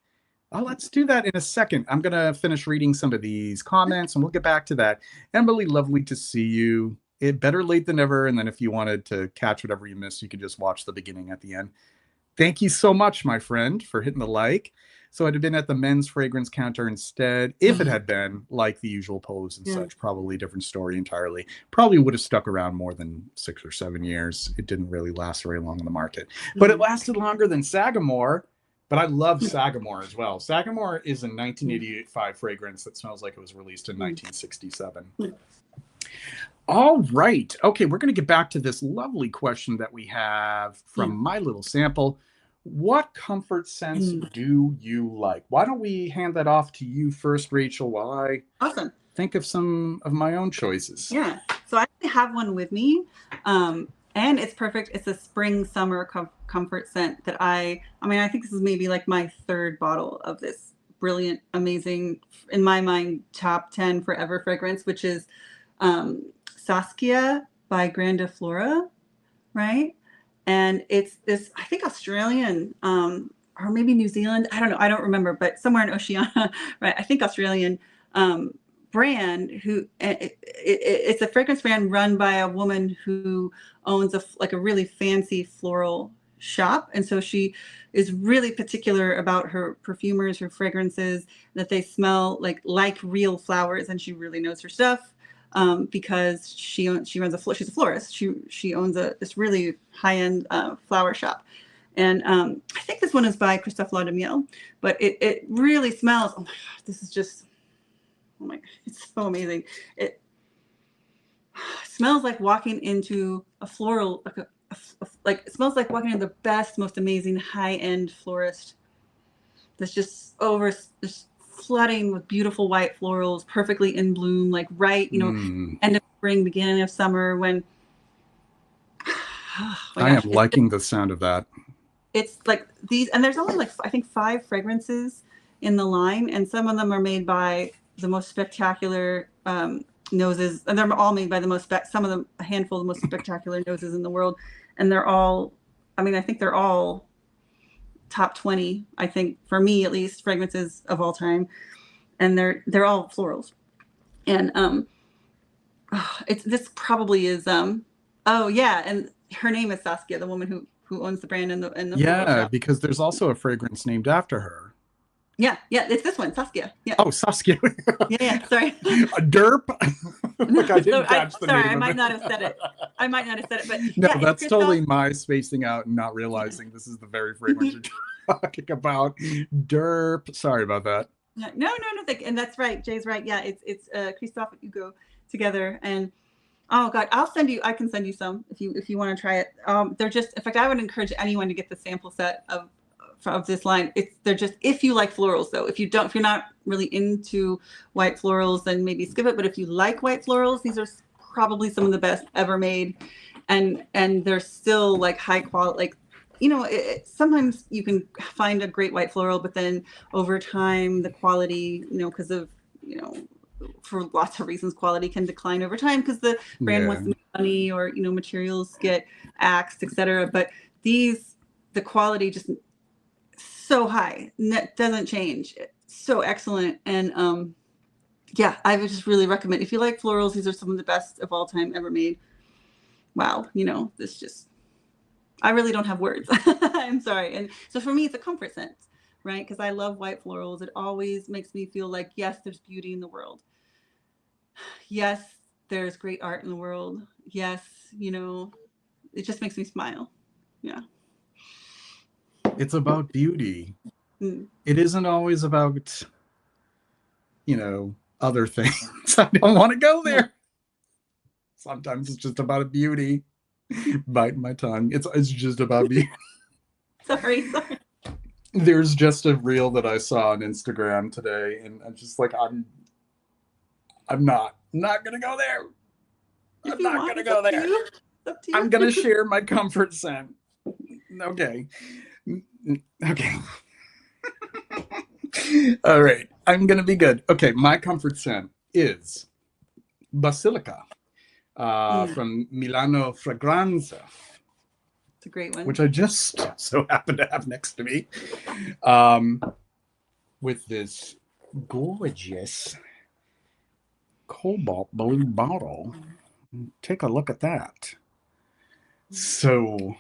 Oh, let's do that in a second. I'm going to finish reading some of these comments and we'll get back to that. Emily, lovely to see you. Better late than never. And then if you wanted to catch whatever you missed, you could just watch the beginning at the end. Thank you so much, my friend, for hitting the like. So it had been at the men's fragrance counter instead. If it had been like the usual pose and such, probably a different story entirely. Probably would have stuck around more than 6 or 7 years. It didn't really last very long in the market. But it lasted longer than Sagamore. But I love Sagamore as well. Sagamore is a 1985 fragrance that smells like it was released in 1967. All right. Okay, we're going to get back to this lovely question that we have from my little sample. What comfort scents do you like? Why don't we hand that off to you first, Rachel, while I think of some of my own choices. Yeah. So I actually have one with me. And it's perfect. It's a spring summer comfort scent that I think this is maybe like my third bottle of this brilliant, amazing, in my mind, top 10 forever fragrance, which is Saskia by Grandiflora, right? And it's this, I think, Australian or maybe New Zealand. I don't know. I don't remember, but somewhere in Oceania, right? I think Australian brand who it's a fragrance brand run by a woman who owns a really fancy floral shop. And so she is really particular about her perfumers, her fragrances, that they smell like real flowers. And she really knows her stuff. Because she runs she's a florist. She owns this really high-end flower shop, And I think this one is by Christophe Laudemiel, but it really smells. Oh my gosh, this is just, oh my God, it's so amazing. It smells like walking into a floral, like it smells like walking into the best, most amazing high-end florist that's just just flooding with beautiful white florals, perfectly in bloom, like right, end of spring, beginning of summer when, oh my I am gosh, liking the sound of that. it's like these, and there's only like, I think 5 fragrances in the line, and some of them are made by the most spectacular noses, and they're all made by the most, some of them, a handful of the most spectacular noses in the world. And they're all, I mean, I think they're all top 20, I think, for me at least, fragrances of all time. And they're all florals. And this probably is oh yeah, and her name is Saskia, the woman who owns the brand and the floral Yeah, shop. because there's also a fragrance named after her. Yeah, it's this one, Saskia. Yeah. Oh, Saskia. Yeah, sorry. A derp. Like I didn't catch the sorry, name I of might it. not have said it. I might not have said it, but No, yeah, it's that's totally Christophe. my spacing out and not realizing this is the very fragrance you're talking about. Derp. Sorry about that. No, and that's right. Jay's right. Yeah, it's Christophe and Hugo together, and oh God, I can send you some if you want to try it. They're just, in fact, I would encourage anyone to get the sample set of this line. They're just, if you like florals though, if you're not really into white florals, then maybe skip it. But if you like white florals, these are probably some of the best ever made, and they're still like high quality. Like, sometimes you can find a great white floral, but then over time the quality, because of, for lots of reasons, quality can decline over time because the brand wants to make money, or materials get axed, etc. But the quality just so high, doesn't change. It's so excellent, and yeah, I would just really recommend, if you like florals, these are some of the best of all time ever made. Wow, this just, I really don't have words. I'm sorry. And so for me, it's a comfort sense, right? Because I love white florals. It always makes me feel like, yes, there's beauty in the world. Yes, there's great art in the world. Yes, it just makes me smile. Yeah. It's about beauty. Mm. It isn't always about, other things. I don't want to go there. Sometimes it's just about beauty. Biting my tongue. It's just about beauty. Sorry. There's just a reel that I saw on Instagram today, and I'm just like, I'm not gonna go there. I'm not gonna go there. I'm gonna share my comfort scent. Okay. All right. I'm gonna be good. Okay, my comfort scent is Basilica from Milano Fragranza. It's a great one. Which I just so happen to have next to me. With this gorgeous cobalt blue bottle. Take a look at that. So,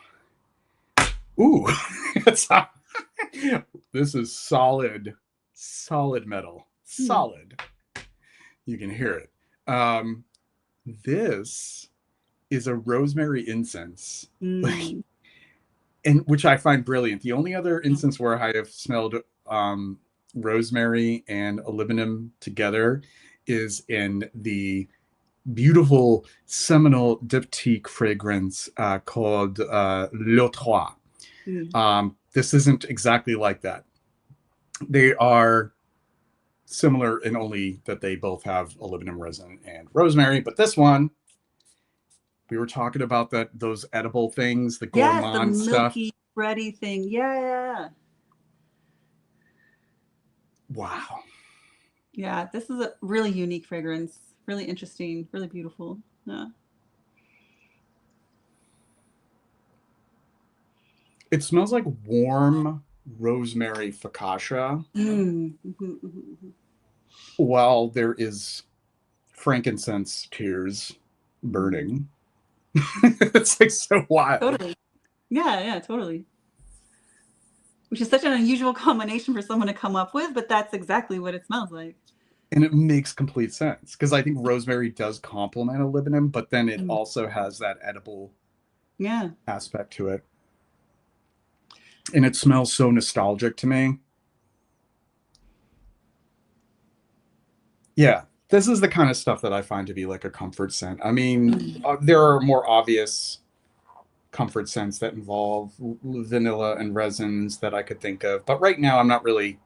ooh, this is solid metal. Solid. You can hear it. This is a rosemary incense. And which I find brilliant. The only other instance where I have smelled rosemary and aluminum together is in the beautiful seminal diptyque fragrance called Le Trois. This isn't exactly like that. They are similar in only that they both have aluminum resin and rosemary, but this one, we were talking about those edible things, the gourmand the stuff. milky, bready thing. Yeah. Wow. Yeah, this is a really unique fragrance. Really interesting. Really beautiful. Yeah. It smells like warm rosemary focaccia. While there is frankincense tears burning. It's like so wild. Totally. Yeah, totally. Which is such an unusual combination for someone to come up with, but that's exactly what it smells like. And it makes complete sense because I think rosemary does complement aluminum, but then it also has that edible aspect to it. and it smells so nostalgic to me. Yeah, this is the kind of stuff that I find to be like a comfort scent. I mean, there are more obvious comfort scents that involve vanilla and resins that I could think of, but right now I'm not really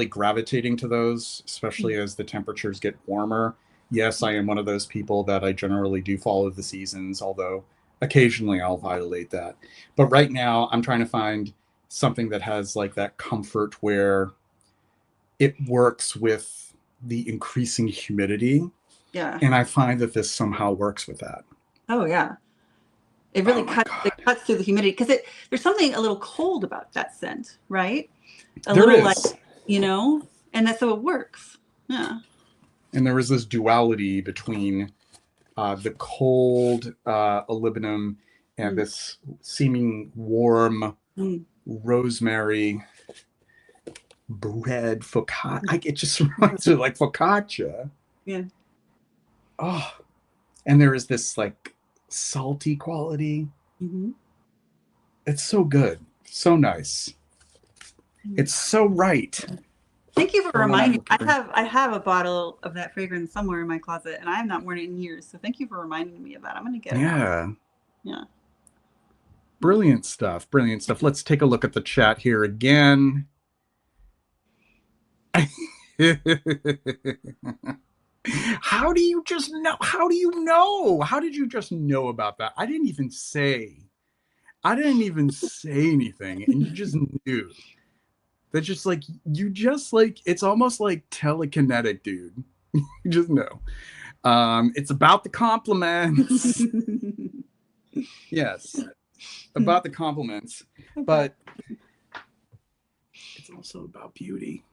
gravitating to those, especially as the temperatures get warmer. Yes, I am one of those people that I generally do follow the seasons, although occasionally I'll violate that. But right now, I'm trying to find something that has like that comfort where it works with the increasing humidity. Yeah. And I find that this somehow works with that. Oh yeah. It Oh really my God. cuts through the humidity because there's something a little cold about that scent, right? A There little like, is. and that's so it works. Yeah. And there is this duality between the cold aluminum and this seeming warm rosemary bread focaccia. It just reminds me of like focaccia. Yeah. Oh, and there is this like salty quality. It's so good, so nice. It's so right. Thank you for reminding me. I have a bottle of that fragrance somewhere in my closet, and I have not worn it in years. So thank you for reminding me of that. I'm going to get it. Yeah. Yeah. Brilliant stuff. Brilliant stuff. Let's take a look at the chat here again. How do you just know? How do you know? How did you just know about that? I didn't even say anything, and you just knew. That's just like it's almost like telekinetic, dude. You just know. It's about the compliments. Yes, about the compliments, but it's also about beauty.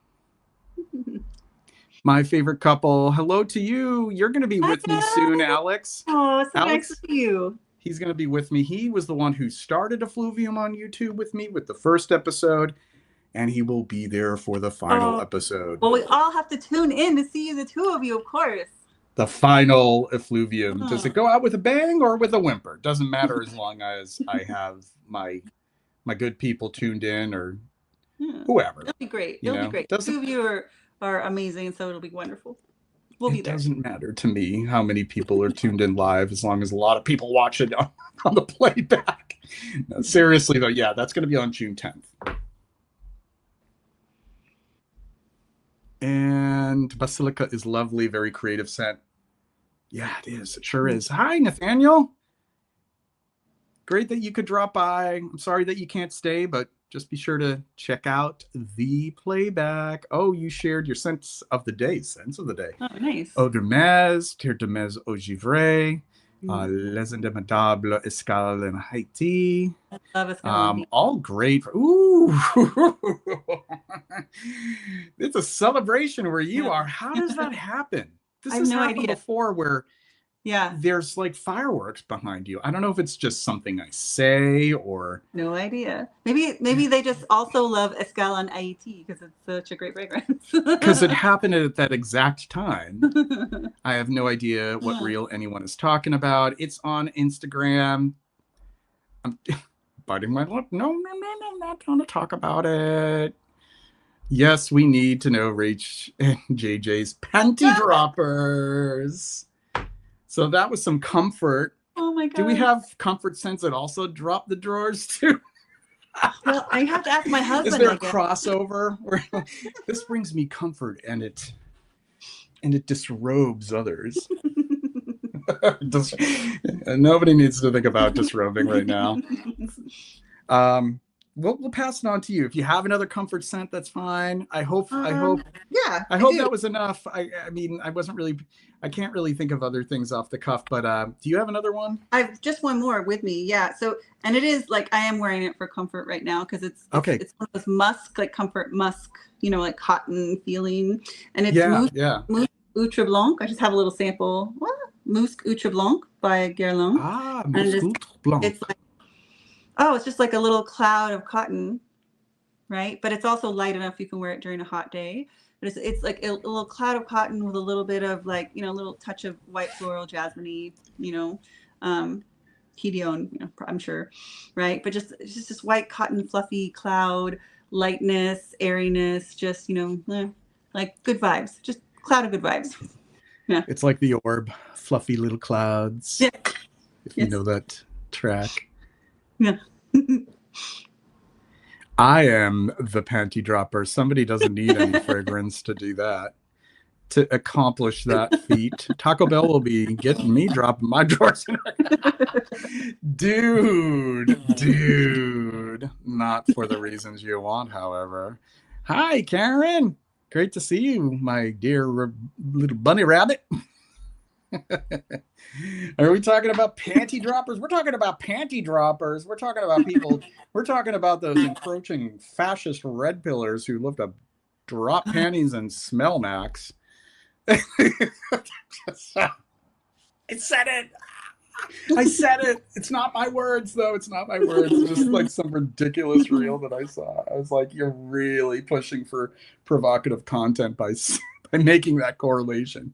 My favorite couple. Hello to you. You're going to be with me soon, Alex. Oh, so Alex, nice to see you. He's going to be with me. He was the one who started Effluvium on YouTube with me with the first episode, and he will be there for the final episode. Well, we all have to tune in to see the two of you, of course. The final Effluvium. Does it go out with a bang or with a whimper? Doesn't matter as long as I have my good people tuned in or whoever. It'll be great. It'll be great. The two of you are amazing, so it'll be wonderful. We'll be there. It doesn't matter to me how many people are tuned in live as long as a lot of people watch it on the playback. No, seriously, though, yeah, that's going to be on June 10th. And Basilica is lovely, very creative scent. Yeah, it is. It sure is. Hi, Nathaniel. Great that you could drop by. I'm sorry that you can't stay, but just be sure to check out the playback. Oh, you shared your scents of the day. Scents of the day. Oh, nice. Eau de Mez, Terre de Mez au Givray, Les Indémodables Escale in Haiti. I love Escale. All great. Ooh. It's a celebration where you are. How does that happen? This has happened before where there's like fireworks behind you. I don't know if it's just something I say or no idea. Maybe they just also love Escale en Haiti because it's such a great fragrance. Because it happened at that exact time. I have no idea what reel anyone is talking about. It's on Instagram. I'm biting my lip. No, I'm not going to talk about it. Yes, we need to know Rach and JJ's panty droppers. So that was some comfort. Oh my God. Do we have comfort scents that also drop the drawers too? Well, I have to ask my husband. Is there a crossover where this brings me comfort and it disrobes others? Nobody needs to think about disrobing right now. We'll pass it on to you. If you have another comfort scent, that's fine. I hope that was enough. I mean, I can't really think of other things off the cuff, but do you have another one? I've just one more with me. Yeah. So, and it is like, I am wearing it for comfort right now because it's one of those musk, like comfort musk, like cotton feeling. And it's Mousse Outre Blanc. I just have a little sample. Mousse Outre Blanc by Guerlain. Mousse Outre Blanc. It's like, it's just like a little cloud of cotton, right? But it's also light enough you can wear it during a hot day. But it's like a little cloud of cotton with a little bit of like, a little touch of white floral jasmine, Hedione, I'm sure, right? But it's just this white cotton fluffy cloud, lightness, airiness, just like good vibes, just cloud of good vibes. Yeah. It's like the orb, fluffy little clouds. Yeah. If you know that track. Yeah. I am the panty dropper. Somebody doesn't need any fragrance to do that. To accomplish that feat, Taco Bell will be getting me dropping my drawers. dude, not for the reasons you want, however. Hi, Karen. Great to see you, my dear little bunny rabbit. Are we talking about panty droppers? We're talking about panty droppers. We're talking about people. We're talking about those encroaching fascist red pillars who love to drop panties and smell max. I said it. I said it. It's not my words, though. It's not my words. It's just like some ridiculous reel that I saw. I was like, you're really pushing for provocative content by making that correlation.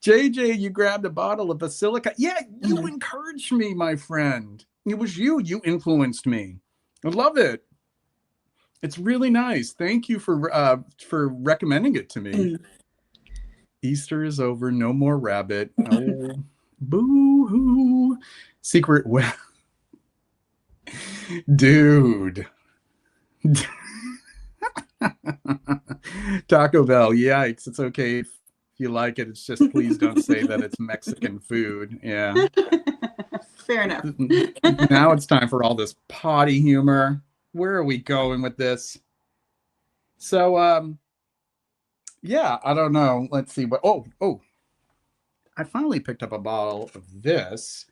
JJ, you grabbed a bottle of Basilica. Yeah, you encouraged me, my friend. It was you. You influenced me. I love it. It's really nice. Thank you for recommending it to me. Easter is over. No more rabbit. Oh, boo-hoo. Secret web. Dude. Taco Bell. Yikes. It's okay if you like it. It's just please don't say that it's Mexican food. Yeah. Fair enough. Now it's time for all this potty humor. Where are we going with this? So, yeah, I don't know. Let's see what. Oh, I finally picked up a bottle of this.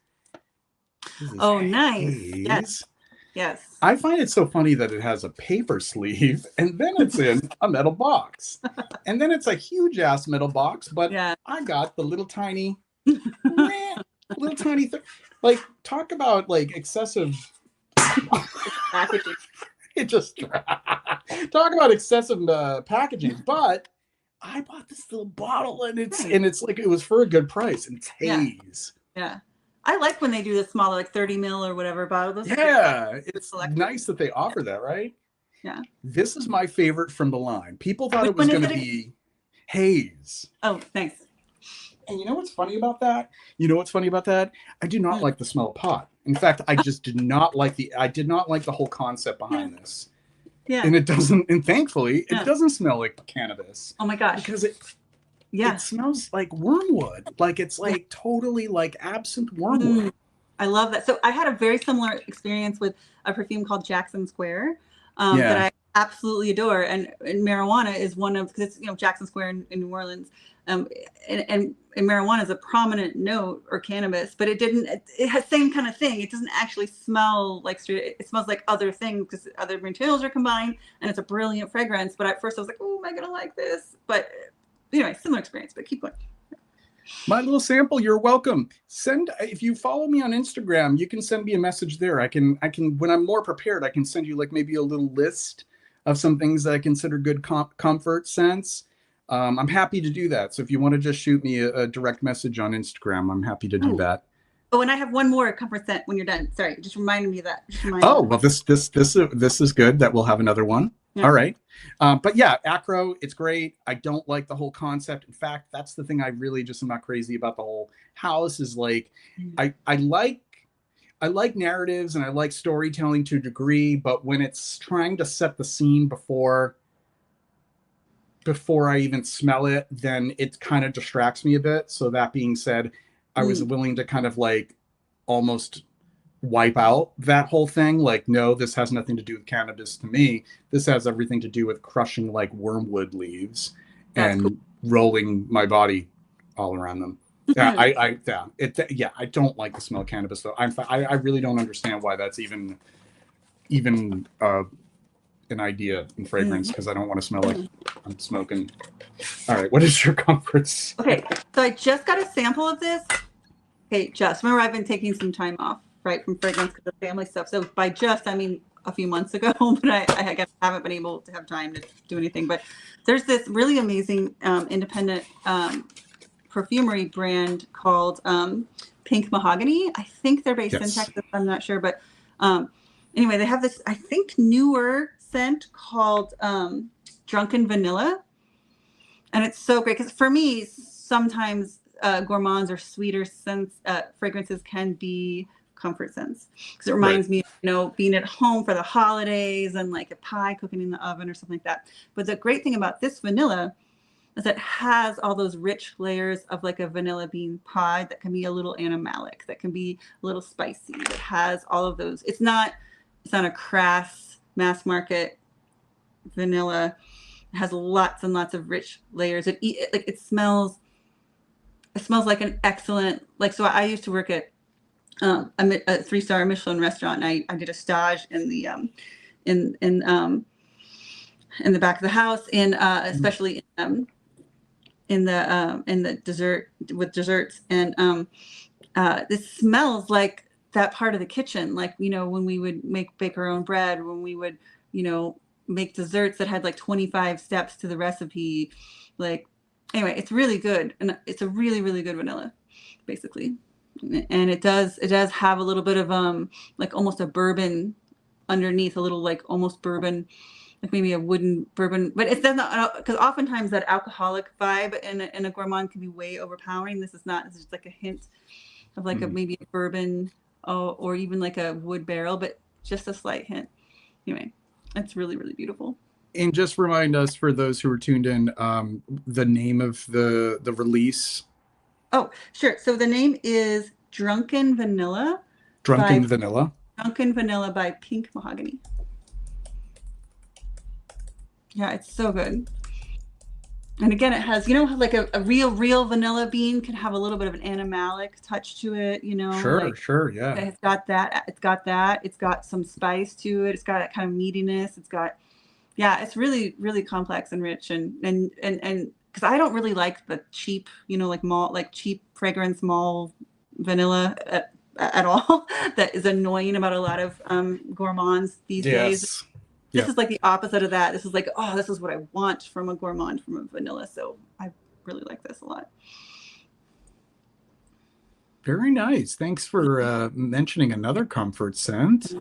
Oh, nice. Yes. I find it so funny that it has a paper sleeve and then it's in a metal box. And then it's a huge ass metal box, but I got the little tiny like, talk about like excessive packaging. It just talk about excessive packaging, but I bought this little bottle and it's like it was for a good price and it's haze. Yeah. I like when they do the smaller, like 30 mil or whatever bottles. Yeah, it's nice that they offer that, right? Yeah. This is my favorite from the line. People thought it was going to be haze. Oh, thanks. And you know what's funny about that? I do not like the smell of pot. In fact, I just did not like the whole concept behind this. Yeah. And it doesn't, and thankfully, it doesn't smell like cannabis. Oh my gosh. Because it smells like wormwood. Like it's like totally like absinthe wormwood. I love that. So I had a very similar experience with a perfume called Jackson Square that I absolutely adore. And marijuana is one of, because it's, Jackson Square in New Orleans. And marijuana is a prominent note, or cannabis, but it has the same kind of thing. It doesn't actually smell like it smells like other things because other materials are combined and it's a brilliant fragrance. But at first I was like, oh, am I going to like this? But anyway, similar experience, but keep going. My little sample, you're welcome. If you follow me on Instagram, you can send me a message there. I can, when I'm more prepared, I can send you like maybe a little list of some things that I consider good comfort scents. I'm happy to do that. So if you want to just shoot me a direct message on Instagram, I'm happy to do that. Oh, and I have one more comfort scent when you're done. Sorry, just reminded me of that. Well, this is good that we'll have another one. Yeah. All right. But yeah, Acro, it's great. I don't like the whole concept. In fact, that's the thing I really just am not crazy about the whole house is like, I like narratives and I like storytelling to a degree, but when it's trying to set the scene before I even smell it, then it kind of distracts me a bit. So that being said, I was willing to kind of like almost wipe out that whole thing. Like, no, this has nothing to do with cannabis to me. This has everything to do with crushing like wormwood leaves and rolling my body all around them. Yeah, I don't like the smell of cannabis though. I really don't understand why that's even an idea in fragrance, because I don't want to smell like I'm smoking. All right, what is your comforts? Okay, so I just got a sample of this. Okay, remember I've been taking some time off, right, from fragrance because of family stuff. So by I mean a few months ago, but I guess haven't been able to have time to do anything. But there's this really amazing independent perfumery brand called Pink Mahogany. I think they're based in Yes. Texas. I'm not sure, but um, anyway, they have this, I think, newer scent called Drunken Vanilla, and it's so great because for me, sometimes gourmands or sweeter scents, fragrances can be comfort scents because it Right. reminds me of, you know, being at home for the holidays and like a pie cooking in the oven or something like that. But the great thing about this vanilla is that it has all those rich layers of like a vanilla bean pie that can be a little animalic, that can be a little spicy, that has all of those. It's not a crass mass market vanilla. It has lots and lots of rich layers. It smells. It smells like an excellent, like, so I used to work at a 3-star Michelin restaurant, and I did a stage in the in in um, in the back of the house, and especially in the dessert with desserts, and this smells like that part of the kitchen, like, you know, when we would bake our own bread, when we would, you know, make desserts that had like 25 steps to the recipe, like, anyway, it's really good, and it's a really really good vanilla, basically. And it does have a little bit of like almost a bourbon underneath, a little like almost bourbon, like maybe a wooden bourbon, but it doesn't, because oftentimes that alcoholic vibe in a gourmand can be way overpowering. This is not. This is just like a hint of like a Mm. maybe a bourbon, or even like a wood barrel, but just a slight hint. Anyway, it's really really beautiful. And just remind us, for those who are tuned in, the name of the release. Oh, sure. So the name is by Drunken Vanilla. Drunken Vanilla by Pink Mahogany. Yeah, it's so good. And again, it has, you know, like a real vanilla bean can have a little bit of an animalic touch to it, you know, Sure, like sure, yeah. it's got that, it's got some spice to it, it's got that kind of meatiness, it's got, yeah, it's really, really complex and rich, and because I don't really like the cheap, you know, like malt, like cheap fragrance malt vanilla at all. That is annoying about a lot of gourmands these days. Yes. This Yeah. is like the opposite of that. This is like, oh, this is what I want from a gourmand, from a vanilla. So I really like this a lot. Very nice. Thanks for mentioning another comfort scent.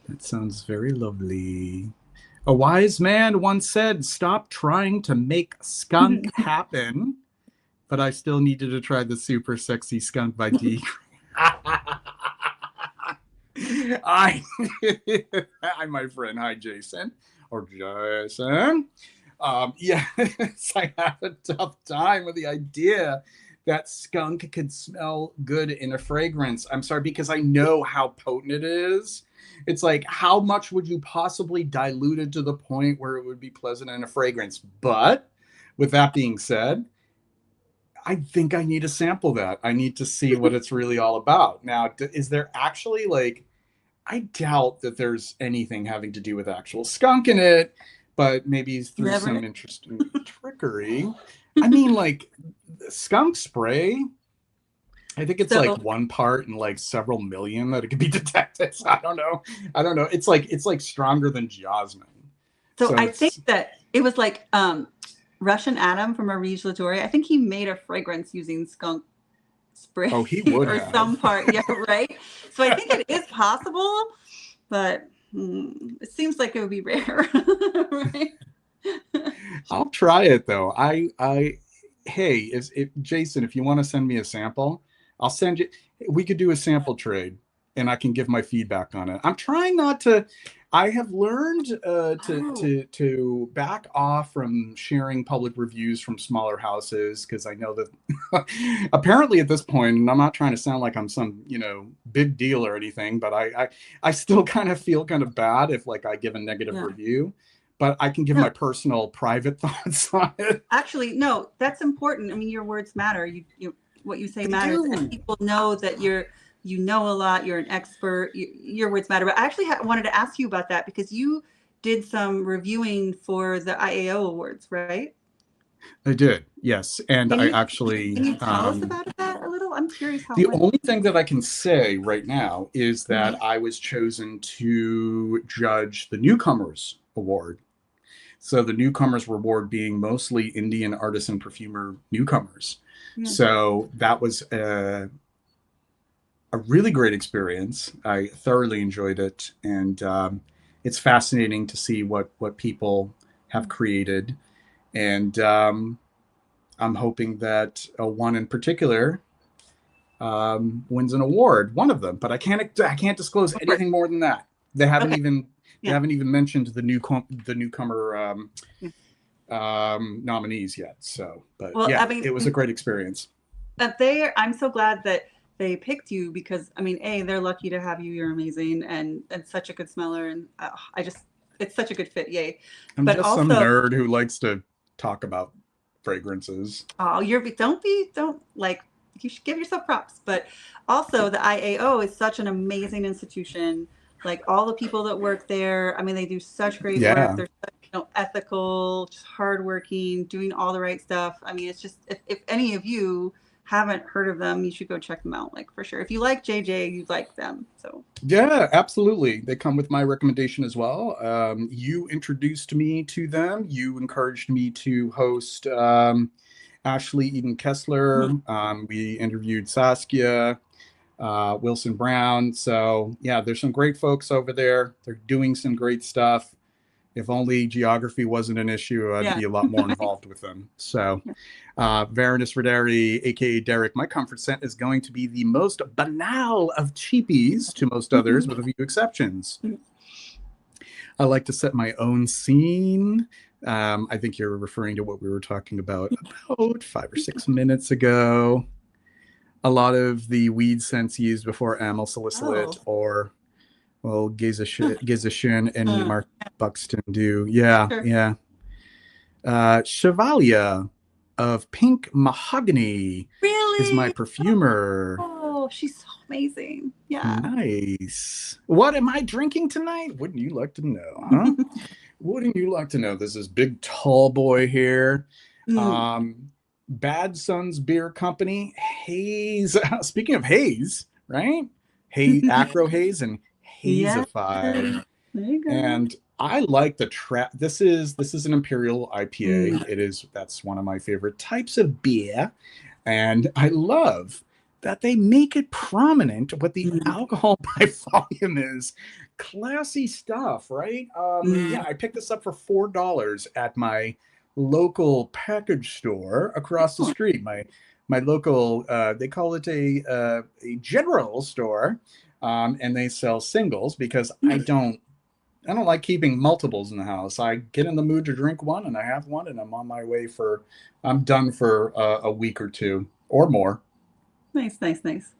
That sounds very lovely. A wise man once said, "Stop trying to make skunk happen." But I still needed to try the super sexy skunk by D. I, hi, my friend. Hi, Jason. Or Jason. Yes, I have a tough time with the idea that skunk could smell good in a fragrance. I'm sorry, because I know how potent it is. It's like, how much would you possibly dilute it to the point where it would be pleasant in a fragrance? But with that being said, I think I need to sample that. I need to see what it's really all about. Now, is there actually like, I doubt that there's anything having to do with actual skunk in it, but maybe through Never. some interesting trickery. I mean, like skunk spray, I think it's like So, one part in like several million that it could be detected. So I don't know. I don't know. It's like stronger than jasmine. so So I think it's, that it was like Russian Adam from Marie Latour. I think he made a fragrance using skunk spray oh, he would or have. some part. Yeah, right. So I think it is possible, but it seems like it would be rare, right? I'll try it though. Hey, if Jason, if you want to send me a sample, I'll send you. We could do a sample trade, and I can give my feedback on it. I'm trying not to. I have learned Oh, to back off from sharing public reviews from smaller houses, because I know that apparently at this point, and I'm not trying to sound like I'm some big deal or anything, but I still kind of feel kind of bad if like I give a negative yeah. review, but I can give No, my personal private thoughts on it. actually, no, that's important. I mean, your words matter. What you say They matters, and do. people know that you know a lot. You're an expert. Your words matter. But I actually wanted to ask you about that because you did some reviewing for the IAO awards, right? I did, yes. And Can I you actually, can you tell us about that a little? I'm curious how it the went. only thing that I can say right now is Mhm. that I was chosen to judge the Newcomers Award. So the Newcomers Award being mostly Indian artisan perfumer newcomers. Yeah. So that was a really great experience. I thoroughly enjoyed it, and it's fascinating to see what people have created. And I'm hoping that one in particular wins an award, one of them. But I can't disclose Of course. anything more than that. They haven't Okay. even they Yeah. haven't even mentioned the newcomer Yeah. nominees yet. So, but Well, yeah, I mean, it was a great experience. I'm so glad that they picked you because I mean, they're lucky to have you. You're amazing and such a good smeller, and it's such a good fit. Yay! I'm But just some also, nerd who likes to talk about fragrances. oh, don't like you should give yourself props. But also, the IAO is such an amazing institution. Like all the people that work there, I mean, they do such great work. Yeah. They're such, ethical, just hardworking, doing all the right stuff. I mean, it's just if any of you haven't heard of them, you should go check them out. Like for sure. If you like JJ, you like them. So Yeah, absolutely. They come with my recommendation as well. You introduced me to them. You encouraged me to host Ashley Eden Kessler. mhm. We interviewed Saskia, Wilson Brown. So, yeah, there's some great folks over there. They're doing some great stuff. If only geography wasn't an issue, I'd Yeah. be a lot more involved with them. So, Varanus Rodari, aka Derek, my comfort scent is going to be the most banal of cheapies to most others, with a few exceptions. I like to set my own scene. I think you're referring to what we were talking about 5 or 6 minutes ago. A lot of the weed scents used before amyl salicylate Oh. or well, Gizashin and Uh, Mark Buxton do. Yeah, sure. yeah. Chevalier of Pink Mahogany is my Really? perfumer. Oh, she's so amazing. Yeah. Nice. What am I drinking tonight? Wouldn't you like to know, huh? Wouldn't you like to know? This is big tall boy here. Mm. Um, Bad Sons Beer Company, Haze. Speaking of haze, right? Haze, Acro Haze, and Yeah. Hazeify. There you go. And I like the trap. This is an Imperial IPA. Mm. That's one of my favorite types of beer, and I love that they make it prominent what the Mm. alcohol by volume is. Classy stuff, right? Mm. Yeah, I picked this up for $4 at my local package store across the Excellent. street. My local, they call it a general store, and they sell singles because Mm. I don't like keeping multiples in the house. I get in the mood to drink one, and I have one, and I'm on my way I'm done for a week or two or more. Nice, nice, nice.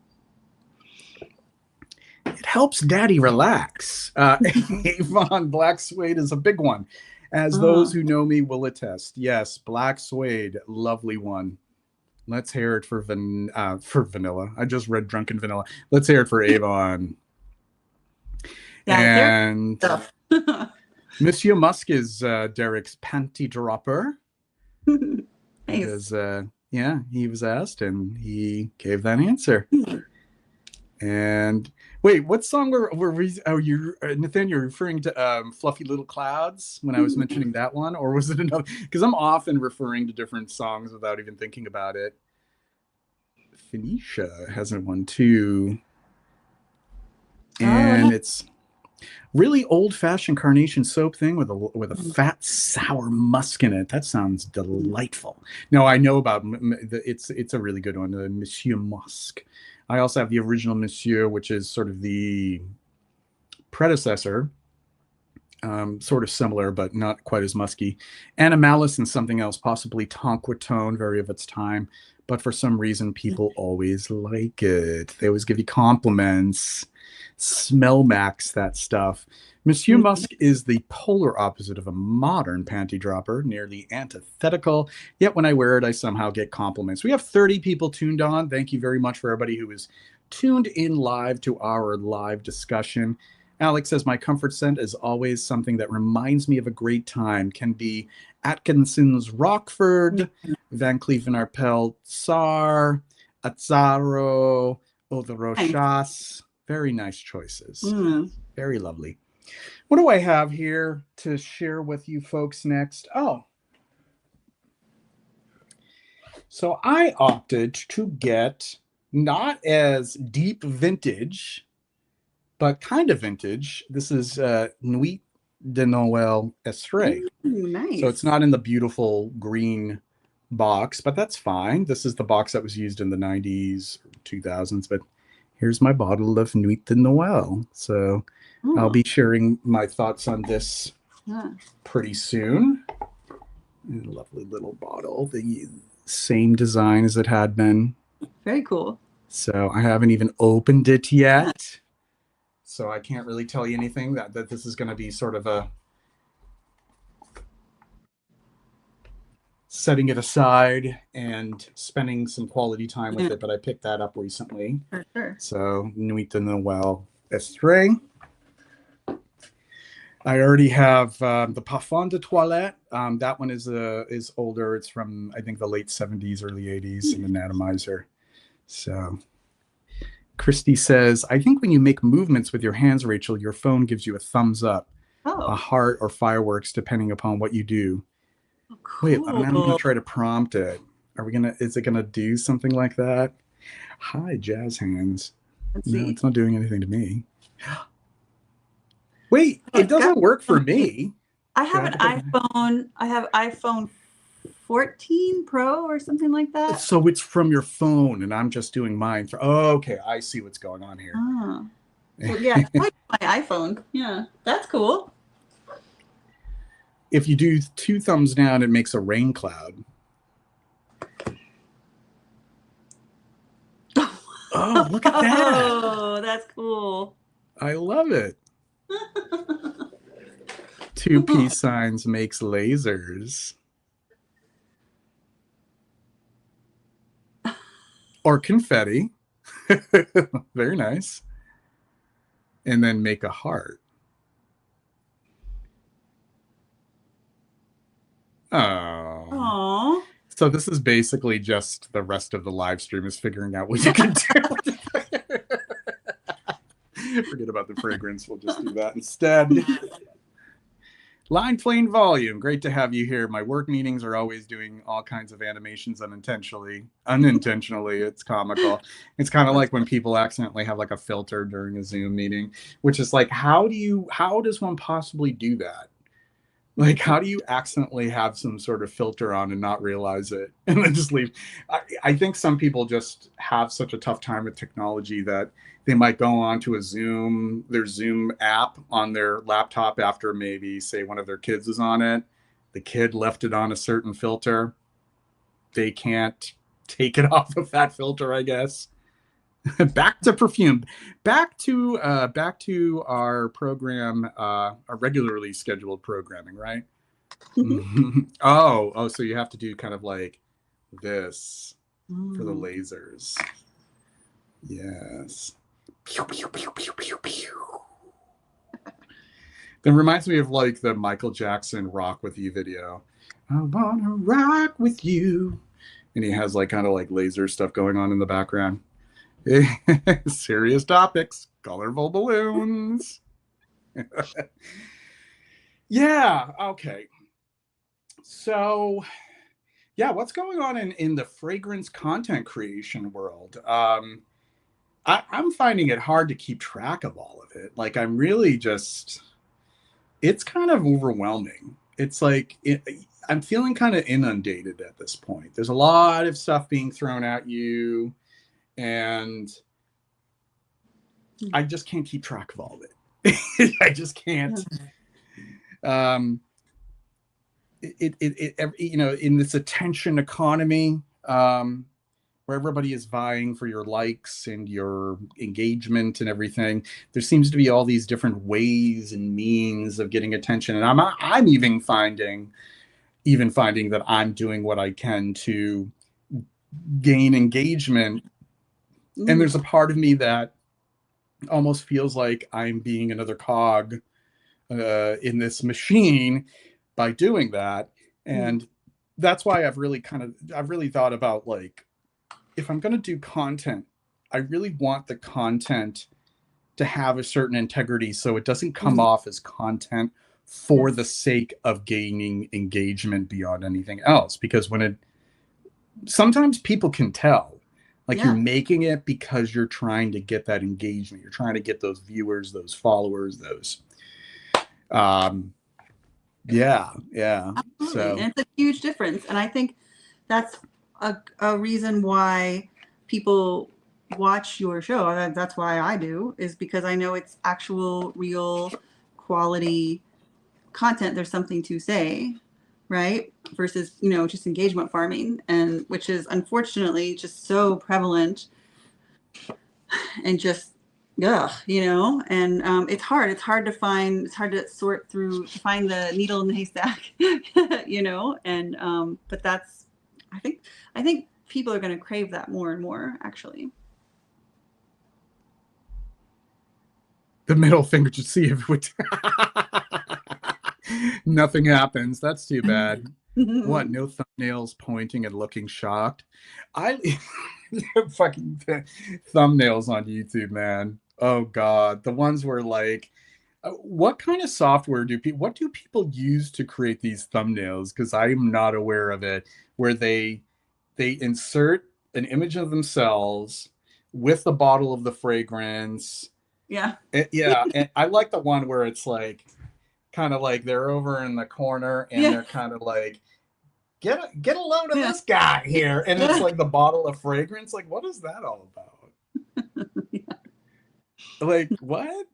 It helps daddy relax. Avon Black Suede is a big one, as those Uh, who know me will attest. Yes, Black Suede, lovely one. Let's hear it for vanilla. I just read Drunken Vanilla. Let's hear it for Avon. yeah, there's And stuff. Monsieur Musk is Derek's panty dropper. Nice. Because yeah, he was asked and he gave that answer. And wait, what song were we? Oh, you, Nathan, you're referring to "Fluffy Little Clouds" when I was mentioning that one, or was it another? Because I'm often referring to different songs without even thinking about it. Phoenicia has one too, Oh, and no. it's really old-fashioned carnation soap thing with a fat sour musk in it. That sounds delightful. No, I know about it's a really good one, Monsieur Musk. I also have the original Monsieur, which is sort of the predecessor, sort of similar but not quite as musky. Animalis and something else, possibly Tonquitone, very of its time. But for some reason, people always like it. They always give you compliments. Smell max that stuff. Monsieur Musk is the polar opposite of a modern panty dropper, nearly antithetical. Yet when I wear it, I somehow get compliments. We have 30 people tuned on. Thank you very much for everybody who is tuned in live to our live discussion. Alex says, my comfort scent is always something that reminds me of a great time. Can be Atkinson's Rockford, Van Cleef and Arpels Tsar, Azzaro, Eau de Nice. Rochas. Very nice choices. Mm. Very lovely. What do I have here to share with you folks next? Oh, so I opted to get not as deep vintage, but kind of vintage. This is Nuit de Noël Estray. Ooh, So it's nice. not in the beautiful green box, but that's fine. This is the box that was used in the 90s, 2000s. But here's my bottle of Nuit de Noël. So I'll Oh, be sharing my thoughts on this yeah. pretty soon. A lovely little bottle, the same design as it had been. Very cool. So I haven't even opened it yet. So I can't really tell you anything that this is going to be sort of a setting it aside and spending some quality time with Yeah, it. But I picked that up recently. for sure. So Nuit de Noël Estray. I already have the Parfum de Toilette. That one is older. It's from I think the late 70s, early 80s, in an atomizer. So Christy says, I think when you make movements with your hands, Rachel, your phone gives you a thumbs up, a Oh, heart, or fireworks, depending upon what you do. Wait, I'm gonna cool. try to prompt it. Is it gonna do something like that? Hi, jazz hands. Let's No, see. it's not doing anything to me. Wait, Oh, it it's got doesn't work for something. me. I Do I have have an to put iPhone. I have iPhone 14 Pro or something like that. so it's from your phone and I'm just doing mine. Oh, okay, I see what's going on here. Ah. So yeah, it's probably my iPhone. Yeah, that's cool. If you do two thumbs down, it makes a rain cloud. Oh, look at that. Oh, that's cool. I love it. Two peace signs makes lasers. Or confetti. Very nice. And then make a heart. Oh. Oh, So this is basically just the rest of the live stream is figuring out what you can do. Forget about the fragrance. We'll just do that instead. Line Plane Volume. Great to have you here. My work meetings are always doing all kinds of animations unintentionally. Unintentionally, it's comical. It's kind of like when people accidentally have like a filter during a Zoom meeting, which is like, how does one possibly do that? Like, how do you accidentally have some sort of filter on and not realize it and then just leave? I think some people just have such a tough time with technology that they might go on to their Zoom app on their laptop after maybe, say, one of their kids is on it. The kid left it on a certain filter. They can't take it off of that filter, I guess. Back to perfume. Back to our program, our regularly scheduled programming, right? Oh, so you have to do kind of like this for the mm. lasers. Yes. Pew, pew, pew, pew, pew, pew. That reminds me of like the Michael Jackson Rock With You video. I wanna rock with you. And he has like kind of like laser stuff going on in the background. Serious topics, colorful balloons. Yeah, okay. So, yeah, what's going on in the fragrance content creation world? I'm finding it hard to keep track of all of it. Like, it's kind of overwhelming. I'm feeling kind of inundated at this point. There's a lot of stuff being thrown at you, and I just can't keep track of all of it. I just can't. Um, in this attention economy, where everybody is vying for your likes and your engagement and everything, there seems to be all these different ways and means of getting attention. And I'm even finding that I'm doing what I can to gain engagement. And Mm. there's a part of me that almost feels like I'm being another cog in this machine by doing that. Mm. And that's why I've really thought about, like, if I'm going to do content, I really want the content to have a certain integrity so it doesn't come Mm. off as content for Yes. the sake of gaining engagement beyond anything else. Because sometimes people can tell. Like you're Yeah, making it because you're trying to get that engagement. You're trying to get those viewers, those followers, those um yeah, yeah. absolutely. So And it's a huge difference. And I think that's a reason why people watch your show. That's why I do, is because I know it's actual, real, quality content. There's something to say, right? Versus, just engagement farming, and which is unfortunately just so prevalent and just and it's hard to sort through, to find the needle in the haystack. And but that's i think I think people are going to crave that more and more, actually. the middle finger to see if it would nothing happens. That's too bad. What? No thumbnails pointing and looking shocked. I fucking thumbnails on YouTube, man. Oh God, the ones where like, what kind of software what do people use to create these thumbnails? Because I'm not aware of it. Where they insert an image of themselves with the bottle of the fragrance. Yeah. Yeah, and I like the one where it's like kind of like they're over in the corner and Yeah. they're kind of like get a load of Yeah. this guy here, and it's Yeah. like the bottle of fragrance. Like, what is that all about? Like, what?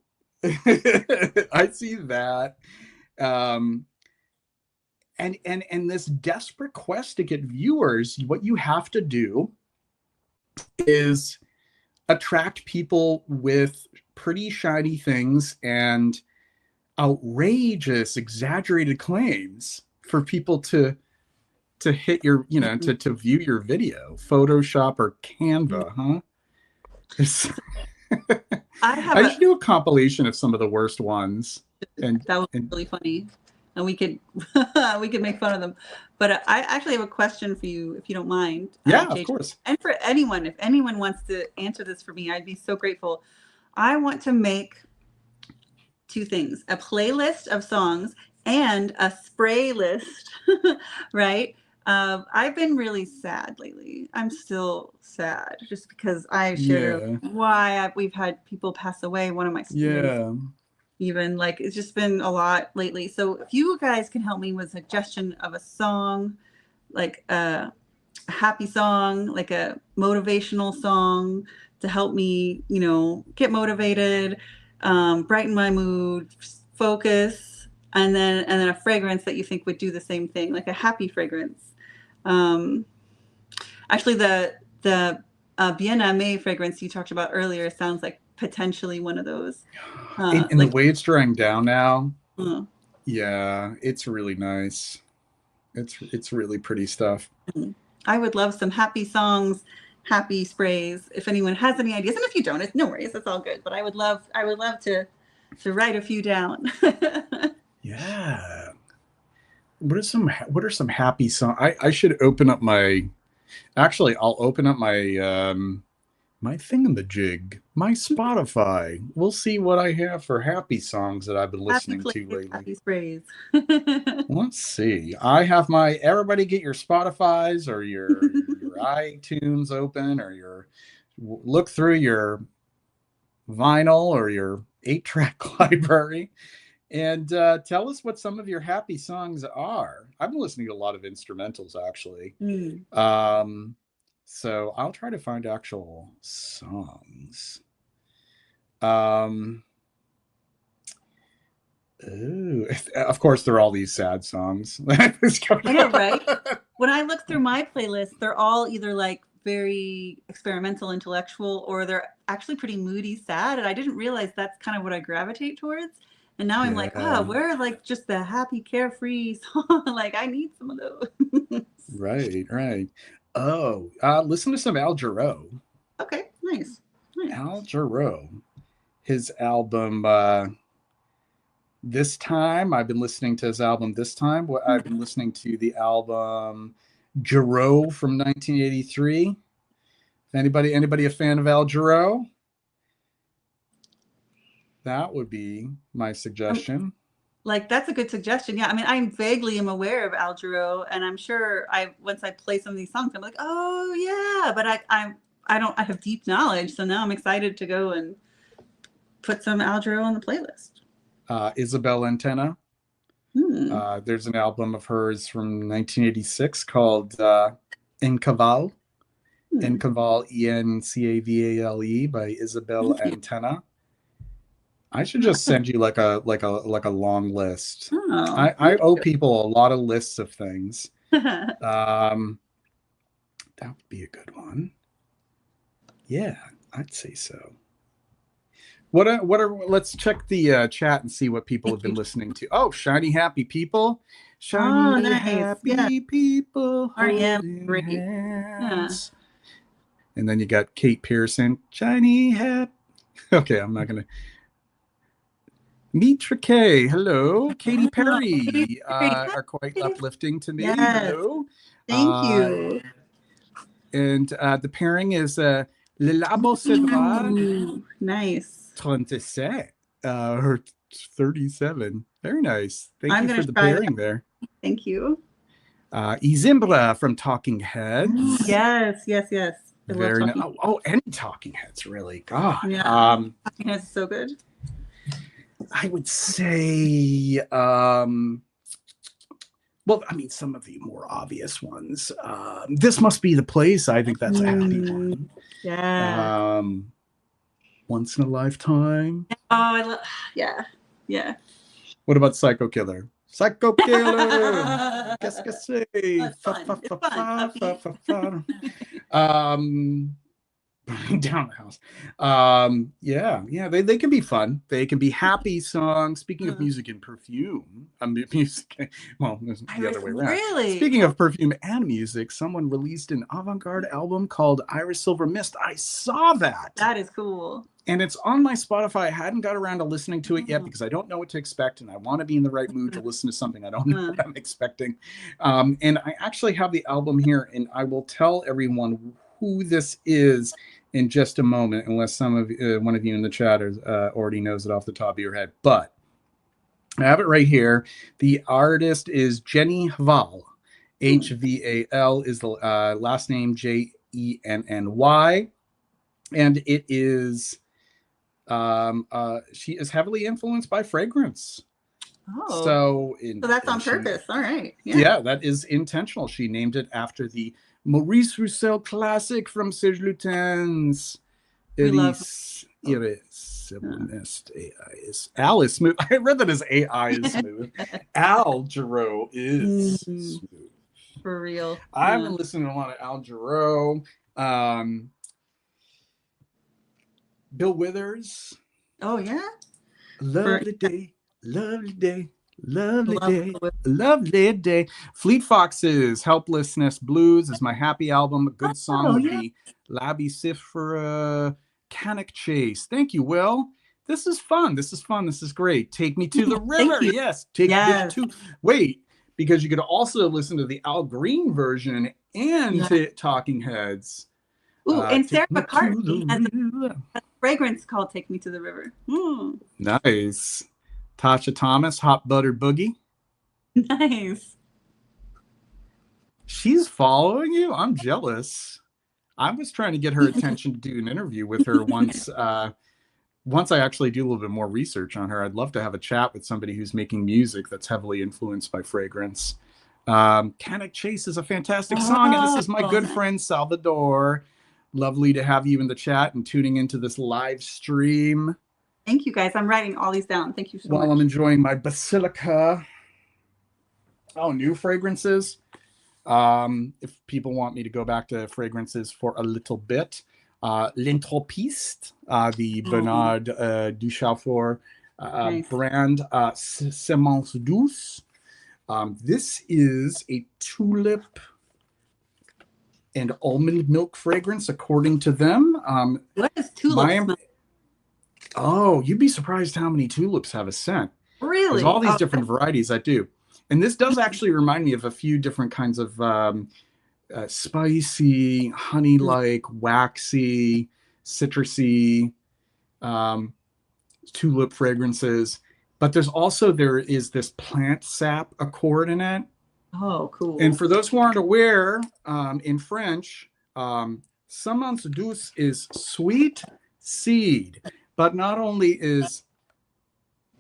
I see that. Um, and this desperate quest to get viewers, what you have to do is attract people with pretty shiny things and outrageous, exaggerated claims for people to hit your, to view your video. Photoshop or Canva, huh? I have I a should do a compilation of some of the worst ones. And That was and really funny, and we could we could make fun of them. But I actually have a question for you, if you don't mind, yeah, of JJ. course. And for anyone, if anyone wants to answer this for me, I'd be so grateful. I want to make two things: a playlist of songs and a spray list, right? I've been really sad lately. I'm still sad just because I shared Yeah. why we've had people pass away. One of my students, Yeah. even, like, it's just been a lot lately. So if you guys can help me with a suggestion of a song, like a happy song, like a motivational song, to help me, get motivated, brighten my mood, focus, and then a fragrance that you think would do the same thing, like a happy fragrance. Um, Actually, the BNMA fragrance you talked about earlier sounds like potentially one of those. And the Like, way it's drying down now, uh, yeah, it's really nice. It's really pretty stuff. I would love some happy songs, happy sprays. If anyone has any ideas, and if you don't, it's no worries. It's all good. But I would love to write a few down. Yeah. What are some happy songs? I should open up my actually I'll open up my thingamajig, my Spotify. We'll see what I have for happy songs that I've been Happy listening to plays, lately. happy sprays. Let's see. I have my everybody get your Spotify's or your iTunes open or your look through your vinyl or your 8-track library and tell us what some of your happy songs are. I've been listening to a lot of instrumentals actually. Mm. Um, so I'll try to find actual songs. Um, ooh, of course, there are all these sad songs. I know, right? When I look through my playlist, they're all either like very experimental, intellectual, or they're actually pretty moody, sad. And I didn't realize that's kind of what I gravitate towards. And now I'm like, Yeah, where are like just the happy, carefree song? Like, I need some of those. right, right. Oh, listen to some Al Jarreau. Okay, nice. Nice. Al Jarreau, his album This Time. I've been listening to his album This Time. I've been listening to the album Jarreau from 1983. Anybody a fan of Al Jarreau? That would be my Um, suggestion. like, that's a good suggestion. Yeah, I mean, I vaguely am aware of Al Jarreau, and I'm sure I once I play some of these songs, I'm like, oh yeah. But I have deep knowledge, so now I'm excited to go and put some Al Jarreau on the playlist. Isabel Antenna. There's an album of hers from 1986 called En Cavale. En Cavale, Encavale by Isabel Antenna. I should just send you like a long list. Oh, I owe people a lot of lists of things. That would be a good one. Yeah, I'd say so. Let's check the chat and see what people have been listening to. Oh, Shiny Happy People. Shiny nice. Happy People. R.E.M. Great. Hands. And then you got Kate Pearson. Shiny Happy. Okay, I'm not going to. Mitra K, hello. Katy Perry are quite uplifting to me. Yes. Hello. Thank you. And the pairing is Le Labo Cedra. Nice. 37. Or 37. Very nice. Thank you for the pairing there. Thank you. Izimbra from Talking Heads. Yes. Very nice. Any Talking Heads, really. God. Yeah. Talking Heads is so good. I would say, well, I mean, some of the more obvious ones. This Must Be the Place. I think that's a happy one. Yeah. Once in a Lifetime. Oh, yeah. What about Psycho Killer? Psycho Killer. Qu'est-ce que c'est? Burning down the house. They can be fun. They can be happy songs. Speaking of music and perfume, music. Well, the other way around. Really? Speaking of perfume and music, someone released an avant-garde album called Iris Silver Mist. I saw that. That is cool. And it's on my Spotify. I hadn't got around to listening to it yet because I don't know what to expect, and I want to be in the right mood to listen to something I don't know what I'm expecting. And I actually have the album here, and I will tell everyone who this is in just a moment, unless one of you in the chat already knows it off the top of your head. But I have it right here. The artist is Jenny Hval. Hval is the last name, Jenny. And it is, she is heavily influenced by fragrance. Oh, so that's on purpose. All right. Yeah, that is intentional. She named it after the Maurice Roussel classic from Serge Lutens. Iris Silver Mist. AI is Al is smooth. I read that as AI is smooth. Al Jarreau is smooth. For real. I've been listening to a lot of Al Jarreau. Bill Withers. Oh yeah. Lovely day. Lovely day. Lovely day. Fleet Foxes, Helplessness Blues is my happy album. A good song would be Labby Cifra Canic Chase. Thank you, Will. This is fun. This is great. Take Me to the River. Yes. Take Me to. Wait, because you could also listen to the Al Green version and to Talking Heads. Ooh, and Sarah McCartney has a fragrance called Take Me to the River. Nice. Tasha Thomas, Hot Butter Boogie. Nice. She's following you? I'm jealous. I was trying to get her attention to do an interview with her once I actually do a little bit more research on her. I'd love to have a chat with somebody who's making music that's heavily influenced by fragrance. Canic Chase is a fantastic song, and this is my good friend Salvador. Lovely to have you in the chat and tuning into this live stream. Thank you, guys. I'm writing all these down. Thank you so much. While I'm enjoying my Basilica. Oh, new fragrances. If people want me to go back to fragrances for a little bit, L'Entropiste, the Bernard Duchaufour brand, Semence Douce. This is a tulip and almond milk fragrance, according to them. What is tulip smell? Oh, you'd be surprised how many tulips have a scent. Really? There's all these different varieties that do. And this does actually remind me of a few different kinds of spicy, honey-like, waxy, citrusy tulip fragrances. But there is this plant sap accord in it. Oh, cool. And for those who aren't aware, in French, Semence douce is sweet seed, but not only is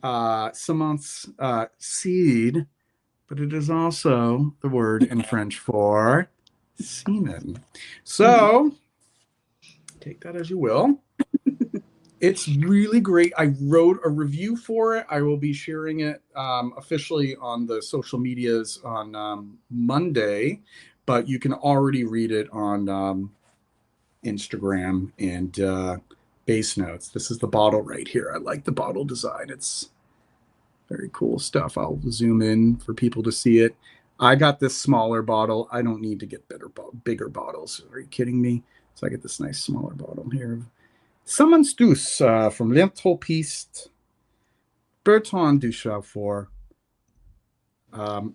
semence seed, but it is also the word in French for semen. So take that as you will. It's really great. I wrote a review for it. I will be sharing it officially on the social medias on Monday, but you can already read it on Instagram and base notes. This is the bottle right here. I like the bottle design. It's very cool stuff. I'll zoom in for people to see it. I got this smaller bottle. I don't need to get bigger bottles. Are you kidding me? So I get this nice smaller bottle here. Semence douce from l'Entrepiste Bertrand Duchaufour,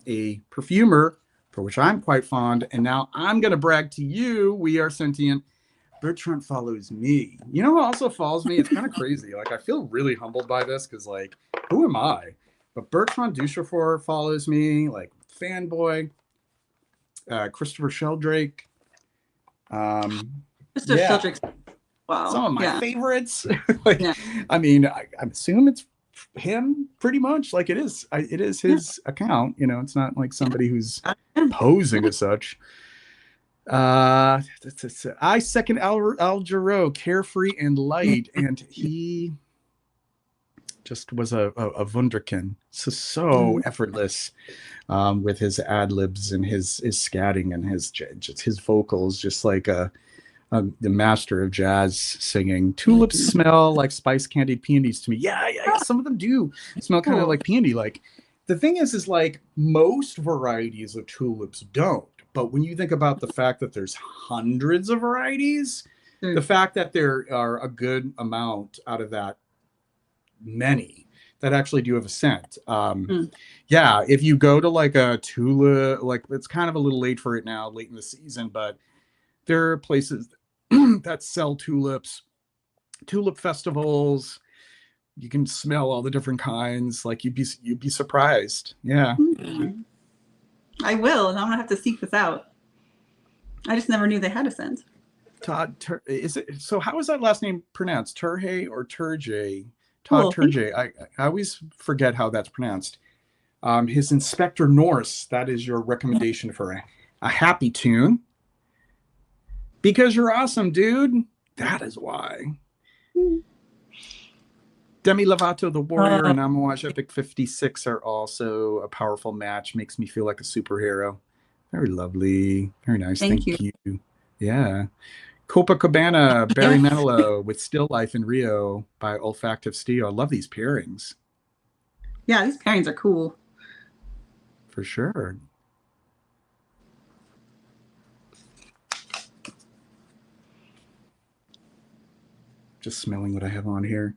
a perfumer for which I'm quite fond. And now I'm going to brag to you. We are sentient. Bertrand follows me. You know who also follows me? It's kind of crazy. Like, I feel really humbled by this because, like, who am I? But Bertrand Duchaufour follows me, like, fanboy. Christopher Sheldrake. Christopher Sheldrake's wow. Some of my favorites. Like, I mean, I assume it's him pretty much. Like, it is his account. You know, it's not like somebody who's posing as such. I second Al Jarreau, carefree and light, and he just was a wunderkind. So effortless with his ad libs and his scatting and his vocals, just like the master of jazz singing. Tulips smell like spice candied peonies to me. Yeah. Some of them do smell kind of like peony. Like, the thing is like most varieties of tulips don't. But when you think about the fact that there's hundreds of varieties, the fact that there are a good amount out of that many that actually do have a scent. Yeah, if you go to like a tulip, like, it's kind of a little late for it now, late in the season, but there are places that sell tulips, tulip festivals. You can smell all the different kinds. Like, you'd be surprised. Yeah. I will, and I'm gonna have to seek this out. I just never knew they had a scent. Todd, is it so? How is that last name pronounced? Turhay or Turjay? Todd Turjay. I always forget how that's pronounced. His Inspector Norse. That is your recommendation for a happy tune. Because you're awesome, dude. That is why. Demi Lovato, The Warrior, and Amouage Epic 56 are also a powerful match. Makes me feel like a superhero. Very lovely. Very nice. Thank you. Yeah. Copacabana, Barry Manilow with Still Life in Rio by Olfactive Steel. I love these pairings. Yeah, these pairings are cool. For sure. Just smelling what I have on here.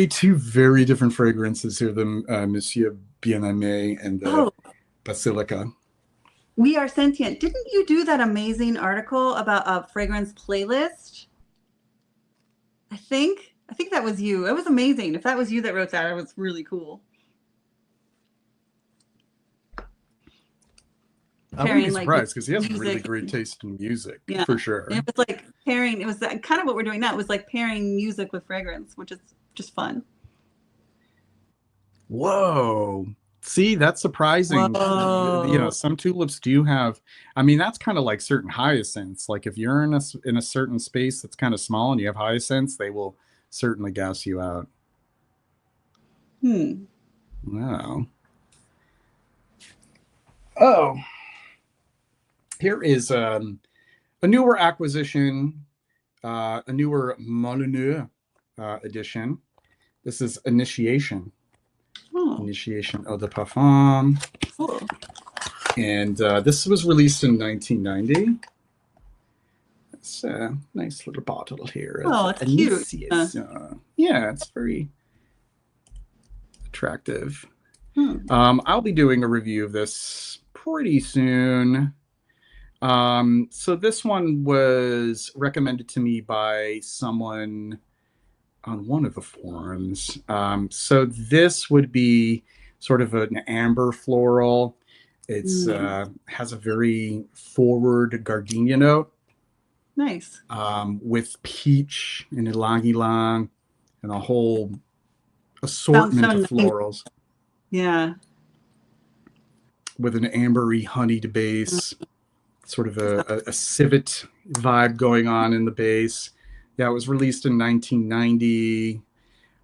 Two very different fragrances here, the Monsieur Bien-Aimé and the Basilica. We Are Sentient. Didn't you do that amazing article about a fragrance playlist? I think that was you. It was amazing. If that was you that wrote that, it was really cool. I wouldn't be surprised because he has really great taste in music, for sure. It was like pairing. It was kind of what we're doing now. It was like pairing music with fragrance, which is just fun. Whoa. See, that's surprising. Whoa. You know, some tulips do have, I mean, that's kind of like certain hyacinths. Like, if you're in a certain space that's kind of small and you have hyacinths, they will certainly gas you out. Wow. Oh. Here is a newer acquisition, a newer Molyneux edition. This is Initiation. Initiation Eau de Parfum. Cool. And this was released in 1990. It's a nice little bottle here. It's cute. Yeah, it's very attractive. I'll be doing a review of this pretty soon. So this one was recommended to me by someone on one of the forums. So this would be sort of an amber floral. It's has a very forward gardenia note. Nice. with peach and ylang ylang and a whole Sounds assortment so of nice. florals Yeah. with an ambery honeyed base, sort of a civet vibe going on in the base. Yeah, it was released in 1990.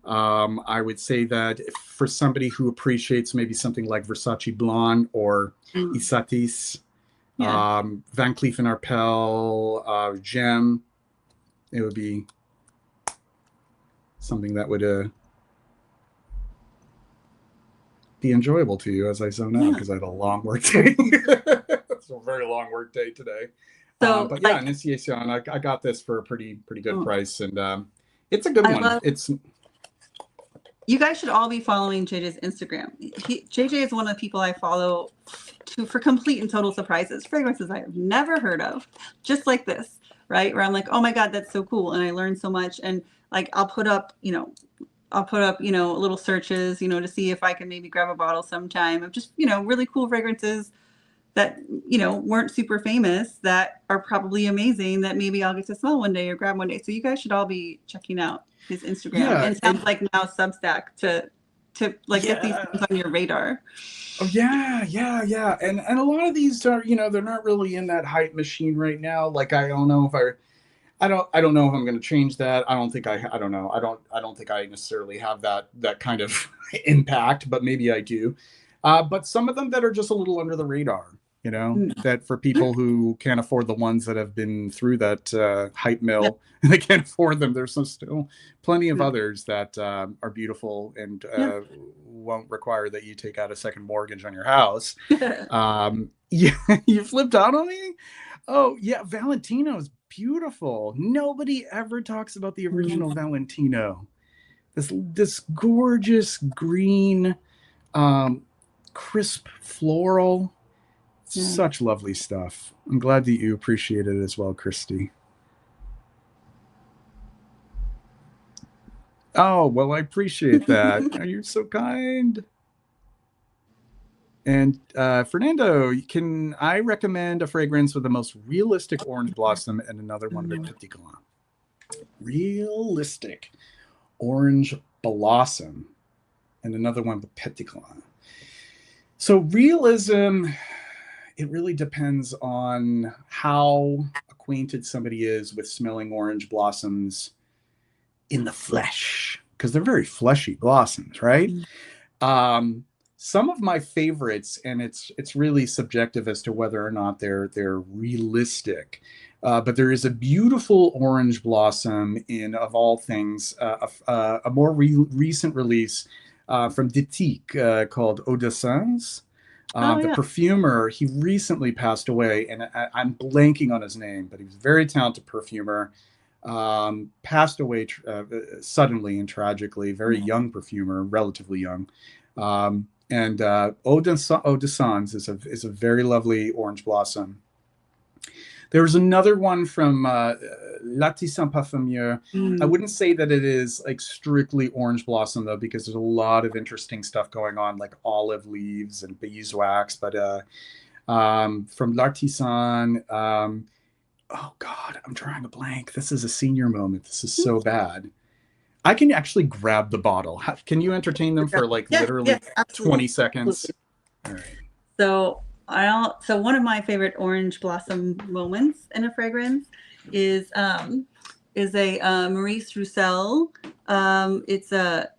I would say that if, for somebody who appreciates maybe something like Versace Blonde or Mm. Isatis, Yeah. Van Cleef and Arpels, Gem, it would be something that would be enjoyable to you as I zone out Yeah. because I had a long work day. It's a very long work day today. So But yeah, like, Initiation, I got this for a pretty good oh, price, and it's a good I one. love, It's you guys should all be following JJ's Instagram. JJ is one of the people I follow for complete and total surprises, fragrances I have never heard of, just like this, right? Where I'm like, oh my God, that's so cool. And I learned so much. And like, I'll put up, little searches, to see if I can maybe grab a bottle sometime of just, really cool fragrances that, weren't super famous that are probably amazing that maybe I'll get to smell one day or grab one day. So you guys should all be checking out his Instagram, yeah, and sounds and like now Substack to like get these yeah. things on your radar. Oh yeah, yeah, yeah. And a lot of these are, they're not really in that hype machine right now. Like I don't know if I don't know if I'm going to change that. I don't know. I don't think I necessarily have that kind of impact, but maybe I do. But some of them that are just a little under the radar, Mm. that for people who can't afford the ones that have been through that hype mill, and they can't afford them. There's some still plenty of others that are beautiful and Yeah. won't require that you take out a second mortgage on your house. Yeah. Yeah, you flipped out on me. Oh yeah, Valentino's beautiful. Nobody ever talks about the original Valentino. This gorgeous green, um, crisp floral. Yeah. Such lovely stuff. I'm glad that you appreciate it as well, Christy. Oh well, I appreciate that. You're so kind. And Fernando, can I recommend a fragrance with the most realistic orange blossom and another one with petit coulin? Realistic orange blossom and another one with petit coulin. So realism, it really depends on how acquainted somebody is with smelling orange blossoms in the flesh, because they're very fleshy blossoms, right? Um, some of my favorites, and it's really subjective as to whether or not they're realistic. But there is a beautiful orange blossom in, of all things, a more recent release from Ditique called Eau de Sans. Oh The yeah. perfumer, he recently passed away, and I'm blanking on his name, but he was a very talented perfumer. Passed away suddenly and tragically. Very young perfumer, relatively young. And Eau de Sans is a very lovely orange blossom. There was another one from L'Artisan Parfumeur. I Mm. wouldn't say that it is like strictly orange blossom though, because there's a lot of interesting stuff going on, like olive leaves and beeswax. But from L'Artisan, oh God, I'm drawing a blank. This is a senior moment. This is so bad. I can actually grab the bottle. Can you entertain them for like Yes, literally yes, 20 absolutely, seconds? absolutely. All right. So one of my favorite orange blossom moments in a fragrance is a Maurice Roussel. It's a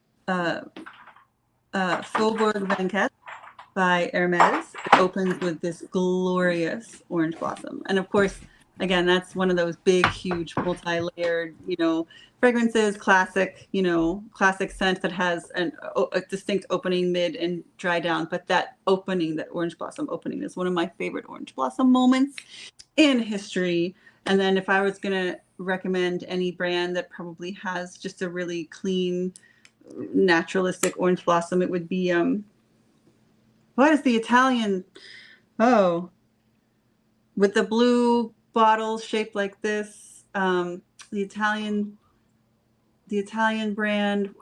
Faubourg Banquette by Hermes. It opens with this glorious orange blossom. And of course, again, that's one of those big, huge, multi-layered, fragrances, classic scent that has a distinct opening, mid, and dry down. But that opening, that orange blossom opening, is one of my favorite orange blossom moments in history. And then if I was going to recommend any brand that probably has just a really clean, naturalistic orange blossom, it would be what is the Italian? Oh, with the blue bottles shaped like this. The Italian, the Italian brand,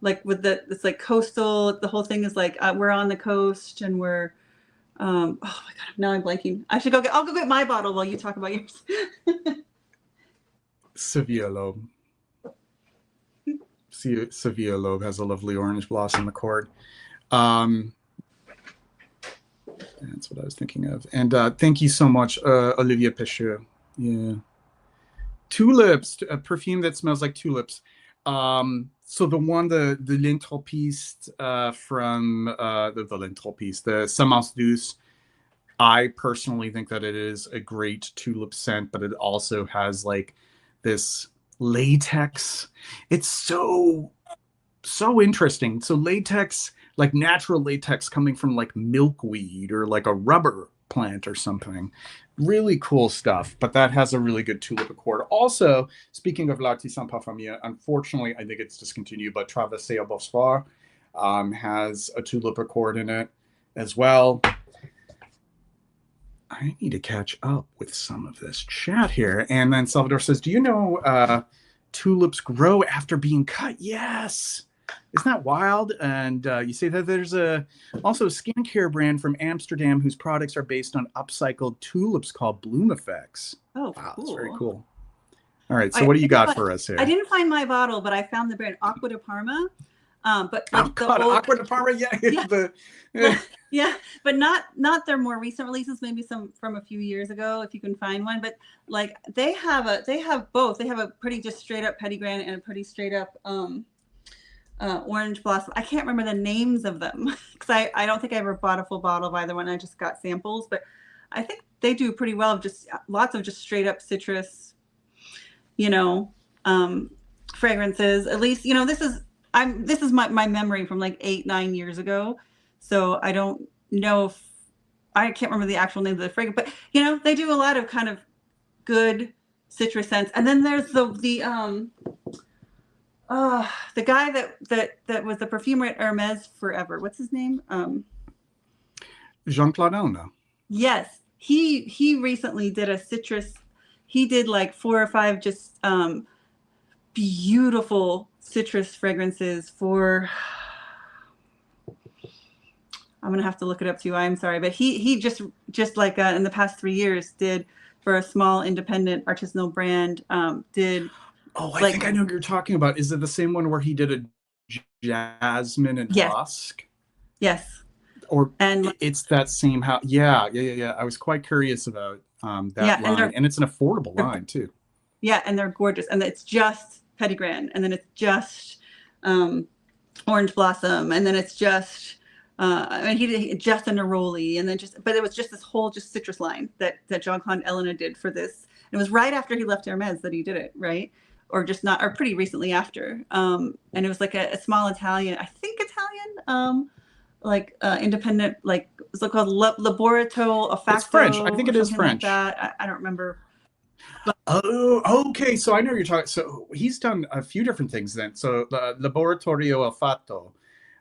like with it's like coastal. The whole thing is like we're on the coast and we're Oh my god, now I'm blanking. I should go get. I'll go get my bottle while you talk about yours. Sevilla Lobe. Sevilla Lobe has a lovely orange blossom accord. Um, that's what I was thinking of. And thank you so much, Olivia Pecheux. Yeah. Tulips, a perfume that smells like tulips. So the one, the l'entropiste from the l'entropiste, the Semence Douce. I personally think that it is a great tulip scent, but it also has like this latex. It's so interesting. So latex, like natural latex coming from like milkweed or like a rubber plant or something. Really cool stuff, but that has a really good tulip accord. Also, speaking of L'Artisan Parfumier, unfortunately, I think it's discontinued, but Traversée au Bosphore has a tulip accord in it as well. I need to catch up with some of this chat here. And then Salvador says, do you know tulips grow after being cut? Yes. Isn't that wild? And you say that there's also a skincare brand from Amsterdam whose products are based on upcycled tulips called Bloom Effects. Oh, wow, cool. that's very cool. All right, so what do you got for us here? I didn't find my bottle, but I found the brand Acqua di Parma. But like God, Acqua di Parma, yeah, but not their more recent releases. Maybe some from a few years ago, if you can find one. But like they have both. They have a pretty just straight up Petitgrain and a pretty straight up orange blossom. I can't remember the names of them because I don't think I ever bought a full bottle of either one. I just got samples, but I think they do pretty well. Just lots of just straight up citrus, fragrances. At least this is my memory from like 8-9 years ago. So I don't know if I can't remember the actual name of the fragrance, but they do a lot of kind of good citrus scents. And then there's the guy that was the perfumer at Hermes forever. What's his name? Jean-Claude Elna. Yes, he recently did a citrus. He did like 4 or 5 just beautiful citrus fragrances for. I'm gonna have to look it up too. I'm sorry, but he just like in the past 3 years did for a small independent artisanal brand. Did. Oh, I think I know what you're talking about. Is it the same one where he did a jasmine and husk? Yes. Or and it's that same house. Yeah. I was quite curious about that line, and it's an affordable line too. Yeah, and they're gorgeous, and it's just Petitgrain, and then it's just orange blossom, and then it's just he did just a neroli, and then but it was just this whole just citrus line that Jean-Claude Elena did for this. It was right after he left Hermes that he did it, right? Or just not, or pretty recently after. And it was like a small Italian, I think Italian, independent, like it's called Laboratorio Olfacto. It's French. I think it is French. Like that. I don't remember. But, oh, okay. So I know you're talking. So he's done a few different things then. So the Laboratorio Olfatto,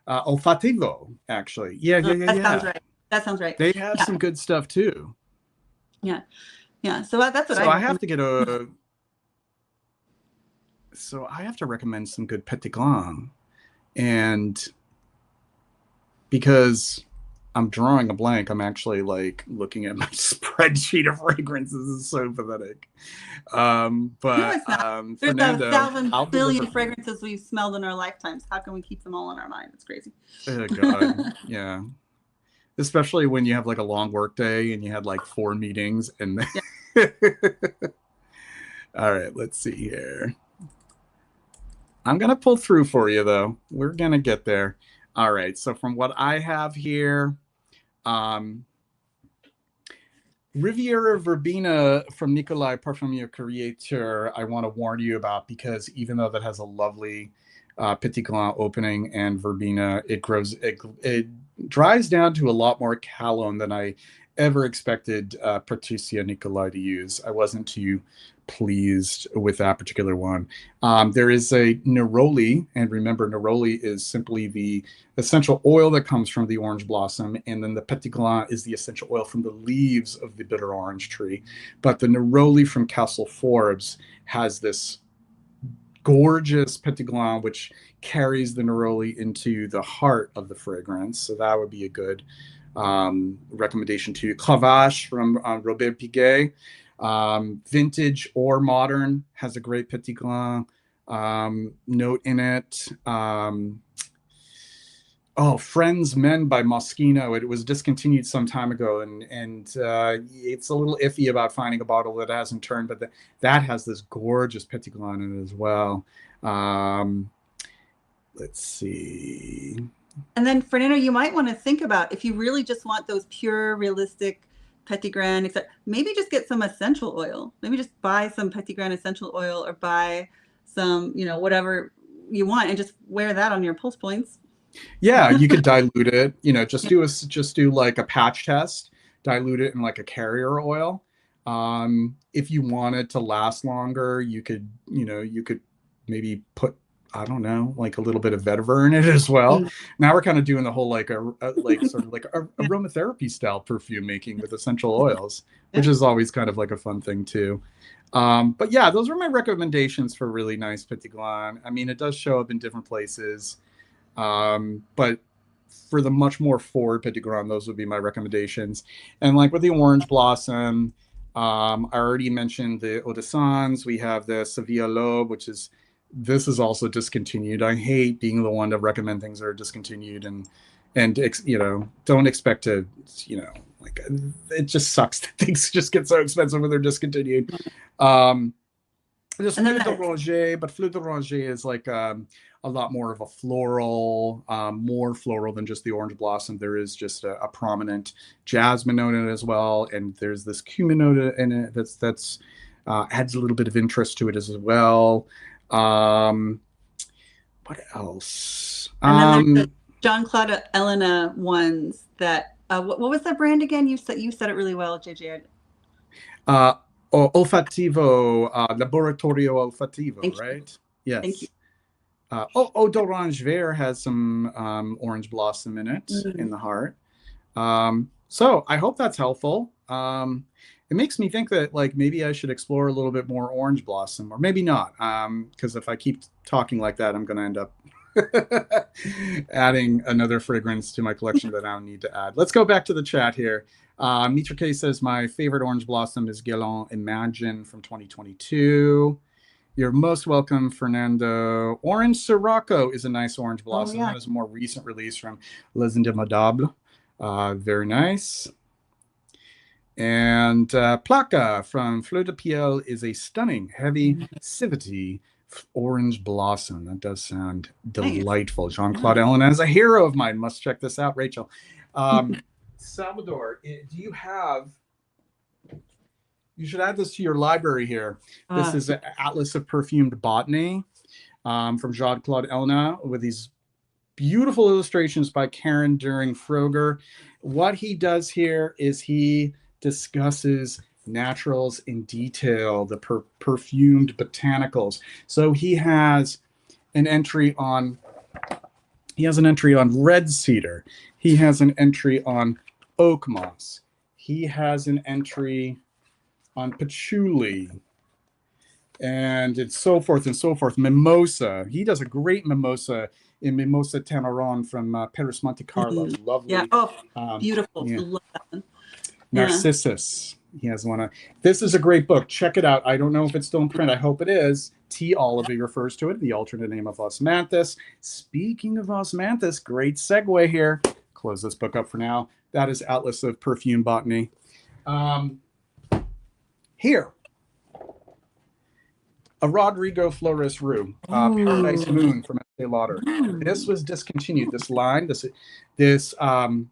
Olfativo, actually. Yeah. That sounds right. That sounds right. They have some good stuff too. Yeah. So that's what I have to get a. So I have to recommend some good Petitgrain, and because I'm drawing a blank, I'm actually like looking at my spreadsheet of fragrances. It's so pathetic. But no, it's not. There's Fernando, 1,000 billion fragrances we've smelled in our lifetimes. How can we keep them all in our mind? It's crazy. Oh God, yeah. Especially when you have like a long work day and you had like 4 meetings and. Yeah. All right, let's see here. I'm going to pull through for you, though. We're going to get there. All right. So from what I have here, Riviera Verbena from Nicolai Parfumier Createur, I want to warn you about, because even though that has a lovely Petitgrain opening and Verbena, it dries down to a lot more Calone than I ever expected Patricia Nicolai to use. I wasn't too pleased with that particular one. There is a neroli, and remember, neroli is simply the essential oil that comes from the orange blossom, and then the Petitgrain is the essential oil from the leaves of the bitter orange tree. But the neroli from Castle Forbes has this gorgeous Petitgrain, which carries the neroli into the heart of the fragrance. So that would be a good recommendation to you. Cravache from Robert Piguet. Vintage or modern, has a great Petit Grain note in it. Friends Men by Moschino. It was discontinued some time ago, and it's a little iffy about finding a bottle that hasn't turned, but that has this gorgeous Petit Grain in it as well. Let's see. And then, Fernando, you might want to think about, if you really just want those pure, realistic Petit Grain, except maybe just get some essential oil. Maybe just buy some Petit Grain essential oil, or buy some, whatever you want, and just wear that on your pulse points. Yeah, you could dilute it. Just do like a patch test. Dilute it in like a carrier oil. If you want it to last longer, you could maybe put, I don't know, like a little bit of vetiver in it as well. Now we're kind of doing the whole like sort of like aromatherapy style perfume making with essential oils, which is always kind of like a fun thing too. But yeah, those are my recommendations for really nice Petit Grain. I mean, it does show up in different places. But for the much more forward Petit Grain, those would be my recommendations. And like with the Orange Blossom, I already mentioned the Eau de Sans. We have the Sevilla Lobe, this is also discontinued. I hate being the one to recommend things that are discontinued, and don't expect to, like, it just sucks that things just get so expensive when they're discontinued. There's Fleur d'Oranger, but Fleur d'Oranger is like a lot more of a floral, more floral than just the Orange Blossom. There is just a prominent jasmine note in it as well, and there's this cumin note in it that's adds a little bit of interest to it as well. What else? And then there's the Jean-Claude Elena ones that. What was that brand again? You said it really well, JJ. Olfativo, Laboratorio Olfativo, right? Yes. Thank you. Eau d'Orange Vert has some orange blossom in it, in the heart. So I hope that's helpful. It makes me think that like maybe I should explore a little bit more orange blossom, or maybe not, because if I keep talking like that, I'm going to end up adding another fragrance to my collection that I don't need to add. Let's go back to the chat here. Mitra K says, my favorite orange blossom is Guerlain Imagine from 2022. You're most welcome, Fernando. Orange Sirocco is a nice orange blossom. That is a more recent release from Les Indomptables. Very nice. And Placa from Fleur de Piel is a stunning, heavy, civety orange blossom. That does sound delightful. Jean-Claude Elena is a hero of mine. Must check this out, Rachel. Salvador, do you have... You should add this to your library here. This is an Atlas of Perfumed Botany from Jean-Claude Elena, with these beautiful illustrations by Karen During-Froger. What he does here is he discusses naturals in detail, the perfumed botanicals. So he has an entry on red cedar. He has an entry on oak moss. He has an entry on patchouli, and it's so forth and so forth. Mimosa. He does a great mimosa in Mimosa Tanaron from Paris Monte Carlo. Lovely. Yeah. Beautiful. Yeah. Love that one. Narcissus. He has one. This is a great book. Check it out. I don't know if it's still in print. I hope it is. T. Oliver refers to it, the alternate name of Osmanthus. Speaking of Osmanthus, great segue here. Close this book up for now. That is Atlas of Perfume Botany. Here, a Rodrigo Flores Rue, Paradise Moon from Estee Lauder. This was discontinued. This line, this is I'm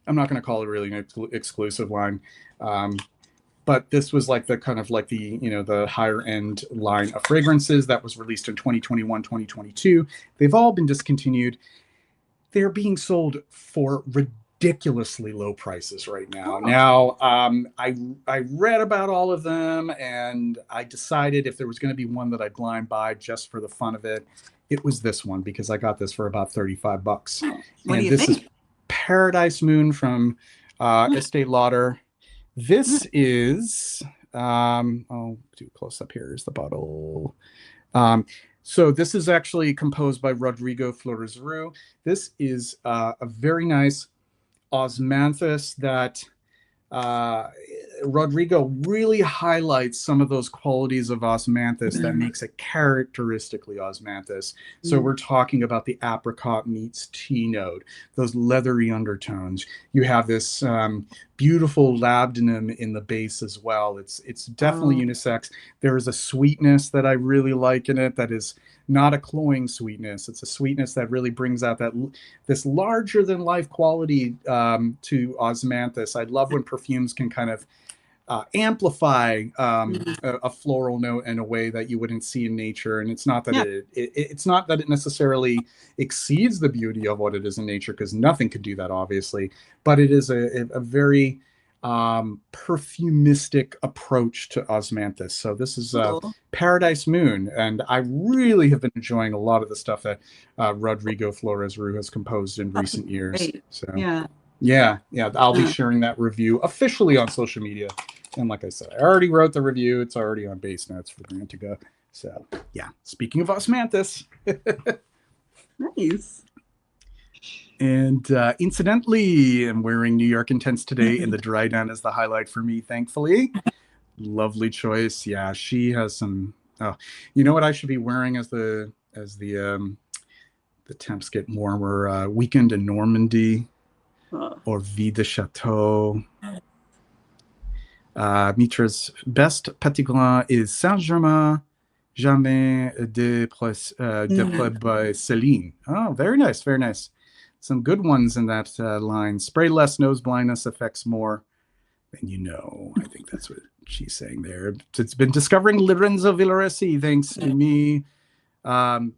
not going to call it really an exclusive line, but this was like the kind of like the the higher end line of fragrances that was released in 2021, 2022. They've all been discontinued. They're being sold for ridiculously low prices right now. Now, I read about all of them, and I decided if there was going to be one that I'd blind buy just for the fun of it, it was this one, because I got this for about $35. What do you think? Is Paradise Moon from Estee Lauder. This is I'll do close up. Here is the bottle. So this is actually composed by Rodrigo Flores Rue. This is a very nice osmanthus that uh, Rodrigo really highlights some of those qualities of osmanthus that makes it characteristically osmanthus. So we're talking about the apricot meets tea note, those leathery undertones. You have this beautiful labdanum in the base as well. It's definitely Oh, unisex. There is a sweetness that I really like in it that is not a cloying sweetness. It's a sweetness that really brings out that this larger than life quality to osmanthus. I love when perfumes can kind of amplify a floral note in a way that you wouldn't see in nature. And it's not that yeah. it's not that it necessarily exceeds the beauty of what it is in nature, because nothing could do that, obviously. But it is a very perfumistic approach to osmanthus. So this is Cool. Paradise Moon, and I really have been enjoying a lot of the stuff that Rodrigo Flores Rue has composed in Oh, recent years. great. So Yeah. yeah, I'll be Uh, sharing that review officially on social media. And like I said, I already wrote the review. It's already on base notes for Grantica. So yeah, speaking of osmanthus. nice. And incidentally, I'm wearing New York Intense today, and the dry down is the highlight for me, thankfully. Lovely choice. Yeah, she has some. Oh, you know what I should be wearing as the temps get warmer? Weekend in Normandy Oh, or Vie de Chateau. Mitra's best petit grain is Saint Germain, Jamais de mm, Près by Céline. Oh, very nice, very nice. Some good ones in that line. Spray less, nose blindness affects more than you know. I think that's what she's saying there. It's been discovering Lorenzo Villaresi thanks to me. The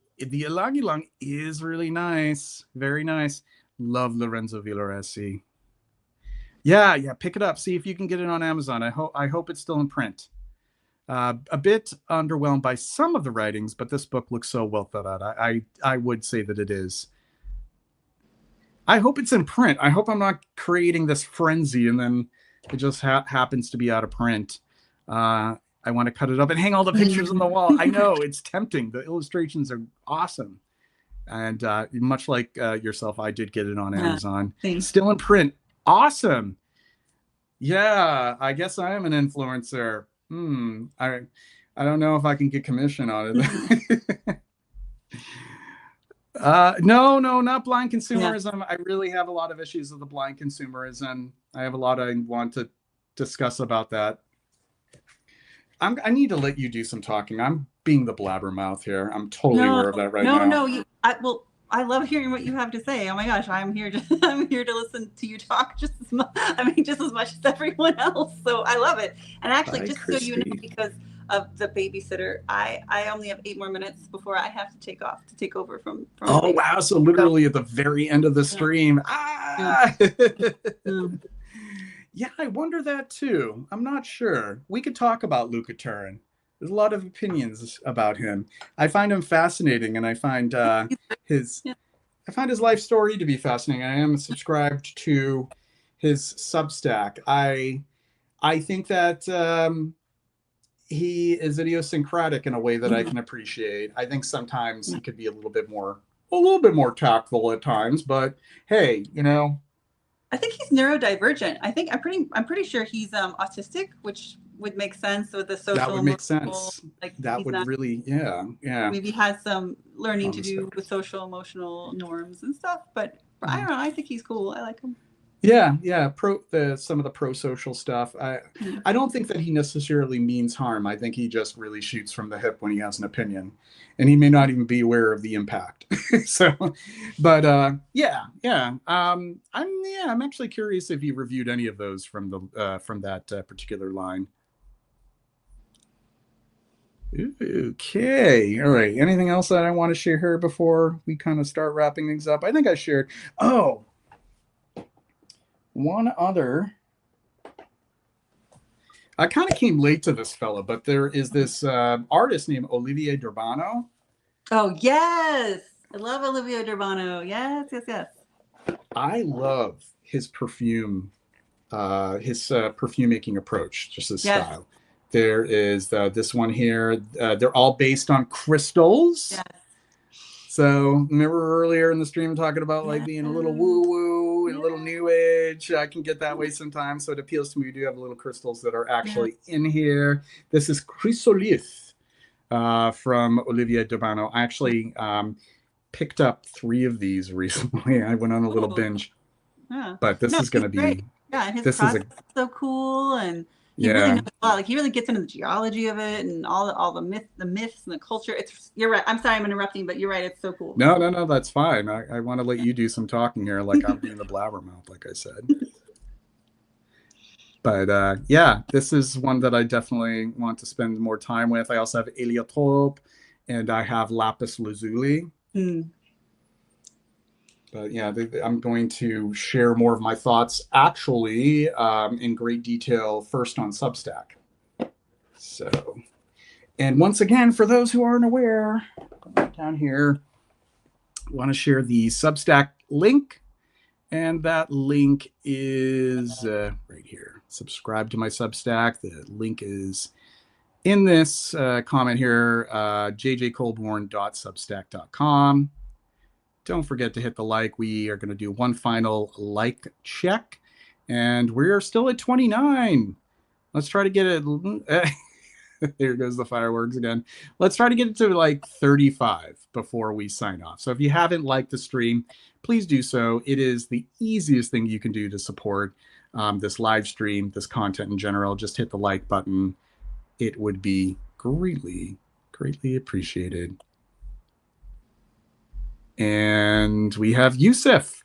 Ilang Ilang is really nice, very nice. Love Lorenzo Villaresi. Yeah, pick it up. See if you can get it on Amazon. I hope it's still in print. A bit underwhelmed by some of the writings, but this book looks so well thought out. I would say that it is. I hope it's in print. I hope I'm not creating this frenzy and then it just happens to be out of print. I want to cut it up and hang all the pictures on the wall. I know it's tempting. The illustrations are awesome. And much like yourself, I did get it on yeah. Amazon. Thanks. Still in print. Awesome. Yeah, I guess I am an influencer. I don't know if I can get commission on it. No, not blind Yeah. consumerism. I really have a lot of issues with the blind consumerism. I have a lot I want to discuss about that. I need to let you do some talking. I'm being the blabbermouth here. I'm totally No, aware of that right no, now. no. I love hearing what you have to say. Oh my gosh, I'm here to listen to you talk just as much. I mean, just as much as everyone else. So I love it. And actually, Bye, just so you know, Christy. because of the babysitter, I only have 8 more minutes before I have to take off to take over from the Oh baby. wow! So So literally at the very end of the yeah, stream. yeah, yeah. Yeah, I wonder that too. I'm not sure. We could talk about Luca Turin. There's a lot of opinions about him. I find him fascinating, and his Yeah. I find his life story to be fascinating. I am subscribed to his Substack. I think that he is idiosyncratic in a way that I Mhm. can appreciate. I think sometimes he could be a little bit more tactful at times, but hey, I think he's neurodivergent. I'm pretty sure he's autistic, which would make sense with the that social would make emotional. sense. Like That he's would not really, yeah, maybe has some learning on to the do spectrum. with social emotional norms and stuff. But I Mm. don't know. I think he's cool. I like him. Yeah. Some of the pro social stuff. I Yeah. I don't think that he necessarily means harm. I think he just really shoots from the hip when he has an opinion, and he may not even be aware of the impact. So, but yeah. I'm actually curious if you reviewed any of those from that particular line. Okay, all right. Anything else that I want to share here before we kind of start wrapping things up? I think I shared. Oh, one other. I kind of came late to this fella, but there is this artist named Olivier Durbano. Oh yes, I love Olivia Durbano. Yes, yes, yes. I love his perfume making approach, just his Yes, style. There is this one here. They're all based on crystals. Yes. So remember earlier in the stream talking about like Yes. being a little woo woo and a little Yeah. new age. I can get that way sometimes. So it appeals to me. We do have little crystals that are Yeah. actually in here. This is chrysolith from Olivier Durbano. I actually picked up 3 of these recently. I went on a little Cool. binge, Yeah. but this No, is going he's to great. be, Yeah, and his this is a, process is so cool, and he really yeah. knows a lot. Like he really gets into the geology of it and all the myths and the culture. It's you're right. I'm sorry I'm interrupting, but you're right. It's so cool. No, no, no, that's fine. I want to let you do some talking here, like I'm being the blabbermouth, like I said. But yeah, this is one that I definitely want to spend more time with. I also have heliotrope, and I have lapis lazuli. Mm. But yeah, I'm going to share more of my thoughts actually in great detail first on Substack. So, and once again, for those who aren't aware, down here, I want to share the Substack link. And that link is right here. Subscribe to my Substack. The link is in this comment here, jjcolborn.substack.com. Don't forget to hit the like. We are going to do one final like check. And we are still at 29. Let's try to get it. There goes the fireworks again. Let's try to get it to like 35 before we sign off. So if you haven't liked the stream, please do so. It is the easiest thing you can do to support this live stream, this content in general. Just hit the like button. It would be greatly, greatly appreciated. And we have Yusuf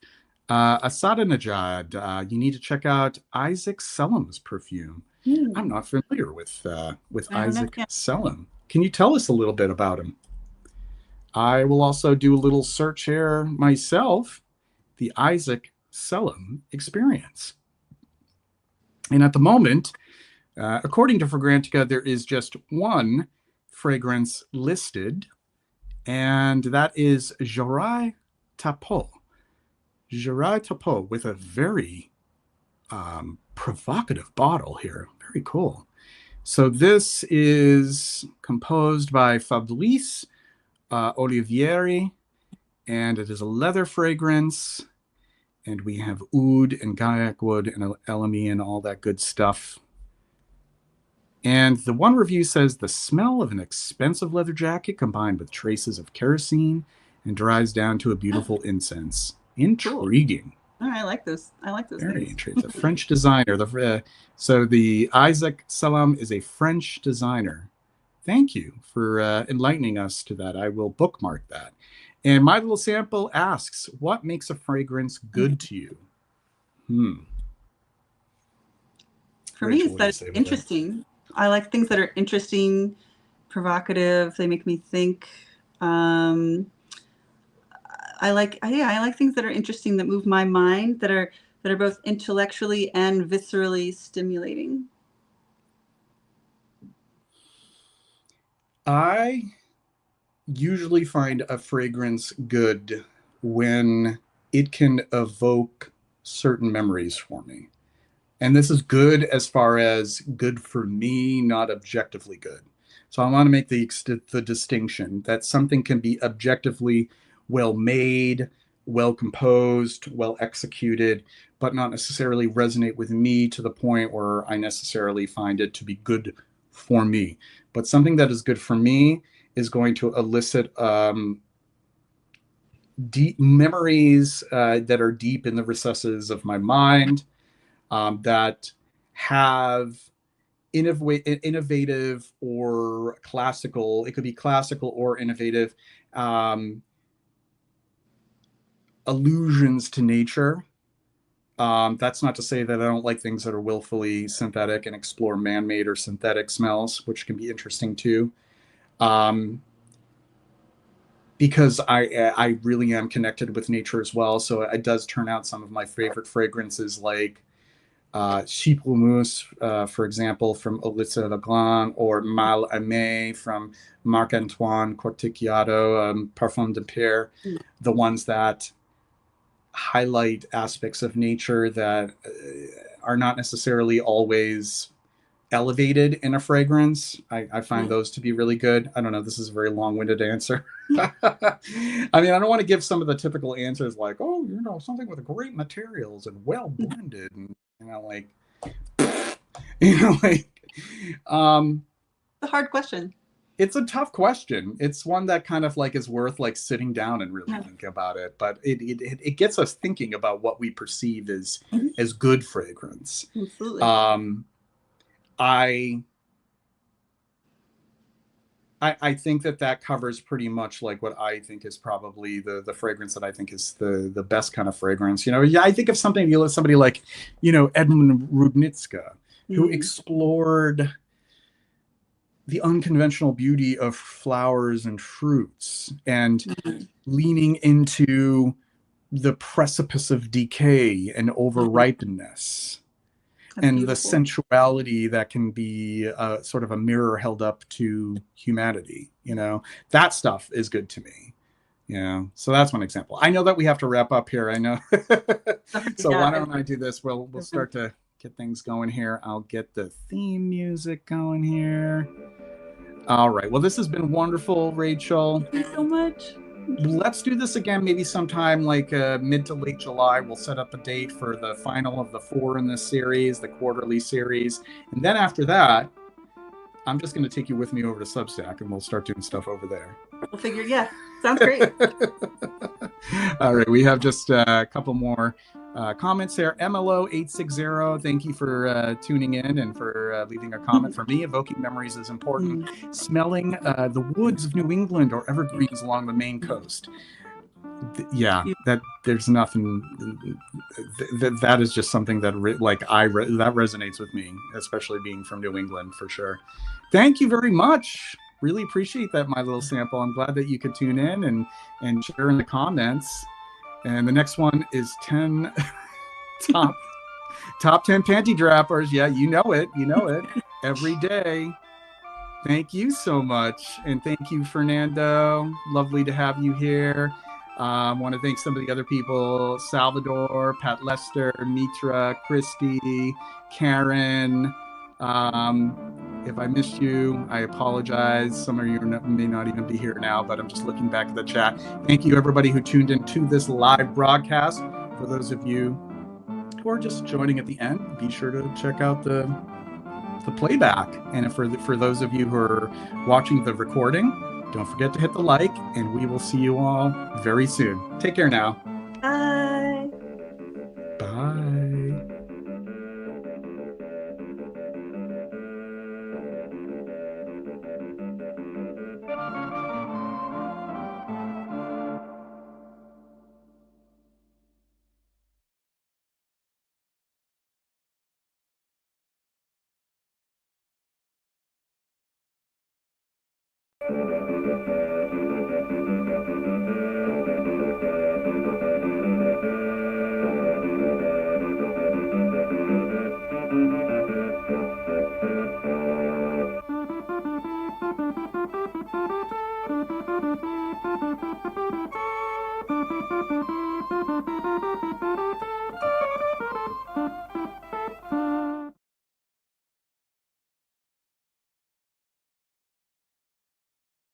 Asadanajad. You need to check out Isaac Selim's perfume. I'm not familiar with Isaac Selim. Can you tell us a little bit about him? I will also do a little search here myself, the Isaac Selim experience. And at the moment, according to Fragrantica, there is just one fragrance listed, and that is Jorai Tapo. Jorai Tapo with a very provocative bottle here. Very cool. So this is composed by Fabrice Olivieri, and it is a leather fragrance. And we have oud and gaiac wood and elemi and all that good stuff. And the one review says the smell of an expensive leather jacket combined with traces of kerosene and dries down to a beautiful incense. Intriguing. Cool. I like those. I like those. Very intriguing. The French designer. So the Isaac Selim is a French designer. Thank you for enlightening us to that. I will bookmark that. And my little sample asks, what makes a fragrance good to you? For Rachel, me, it's that interesting. I like things that are interesting, provocative. They make me think. I like things that are interesting, that move my mind, that are both intellectually and viscerally stimulating. I usually find a fragrance good when it can evoke certain memories for me. And this is good as far as good for me, not objectively good. So I want to make the distinction that something can be objectively well made, well composed, well executed, but not necessarily resonate with me to the point where I necessarily find it to be good for me. But something that is good for me is going to elicit deep memories that are deep in the recesses of my mind, that have innovative or classical, it could be classical or innovative allusions to nature. That's not to say that I don't like things that are willfully synthetic and explore man-made or synthetic smells, which can be interesting too. Because I really am connected with nature as well. So it does turn out some of my favorite fragrances, like Chypre-Mousse, for example, from Ulisse Legrand, or Mal Aimé from Marc-Antoine Corticchiato, Parfum de Pierre, the ones that highlight aspects of nature that are not necessarily always elevated in a fragrance. I find those to be really good. I don't know. This is a very long-winded answer. I mean, I don't want to give some of the typical answers like, oh, something with great materials and well blended, and like, like, It's a hard question. it's a tough question. It's one that kind of like is worth like sitting down and really think about it. But it gets us thinking about what we perceive as good fragrance. Absolutely. I think that covers pretty much like what I think is probably the fragrance that I think is the best kind of fragrance. I think of somebody like, Edmund Rudnitska, who explored the unconventional beauty of flowers and fruits and leaning into the precipice of decay and overripenness. That's and beautiful. The sensuality that can be sort of a mirror held up to humanity. That stuff is good to me. So that's one example. I know that we have to wrap up here. I know. So why don't I do this? We'll start to get things going here. I'll get the theme music going here. All right. Well, this has been wonderful, Rachel. Thank you so much. Let's do this again maybe sometime like mid to late July. We'll set up a date for the final of the 4 in this series, the quarterly series. And then after that, I'm just going to take you with me over to Substack and we'll start doing stuff over there. We'll figure, yeah. Sounds great. All right. We have just a couple more comments there. MLO860, thank you for tuning in and for leaving a comment. For me, evoking memories is important. Smelling the woods of New England or evergreens along the Maine coast. That there's nothing that is just something that that resonates with me, especially being from New England, for sure. Thank you very much. Really appreciate that, my little sample. I'm glad that you could tune in and share in the comments. And the next one is 10 top 10 panty droppers. Yeah, you know it every day. Thank you so much. And thank you, Fernando. Lovely to have you here. I want to thank some of the other people: Salvador, Pat Lester, Mitra, Christy, Karen. If I missed you, I apologize. Some of you may not even be here now, but I'm just looking back at the chat. Thank you, everybody who tuned into this live broadcast. For those of you who are just joining at the end, be sure to check out the playback. And for those of you who are watching the recording, don't forget to hit the like, and we will see you all very soon. Take care now. Bye. Bye.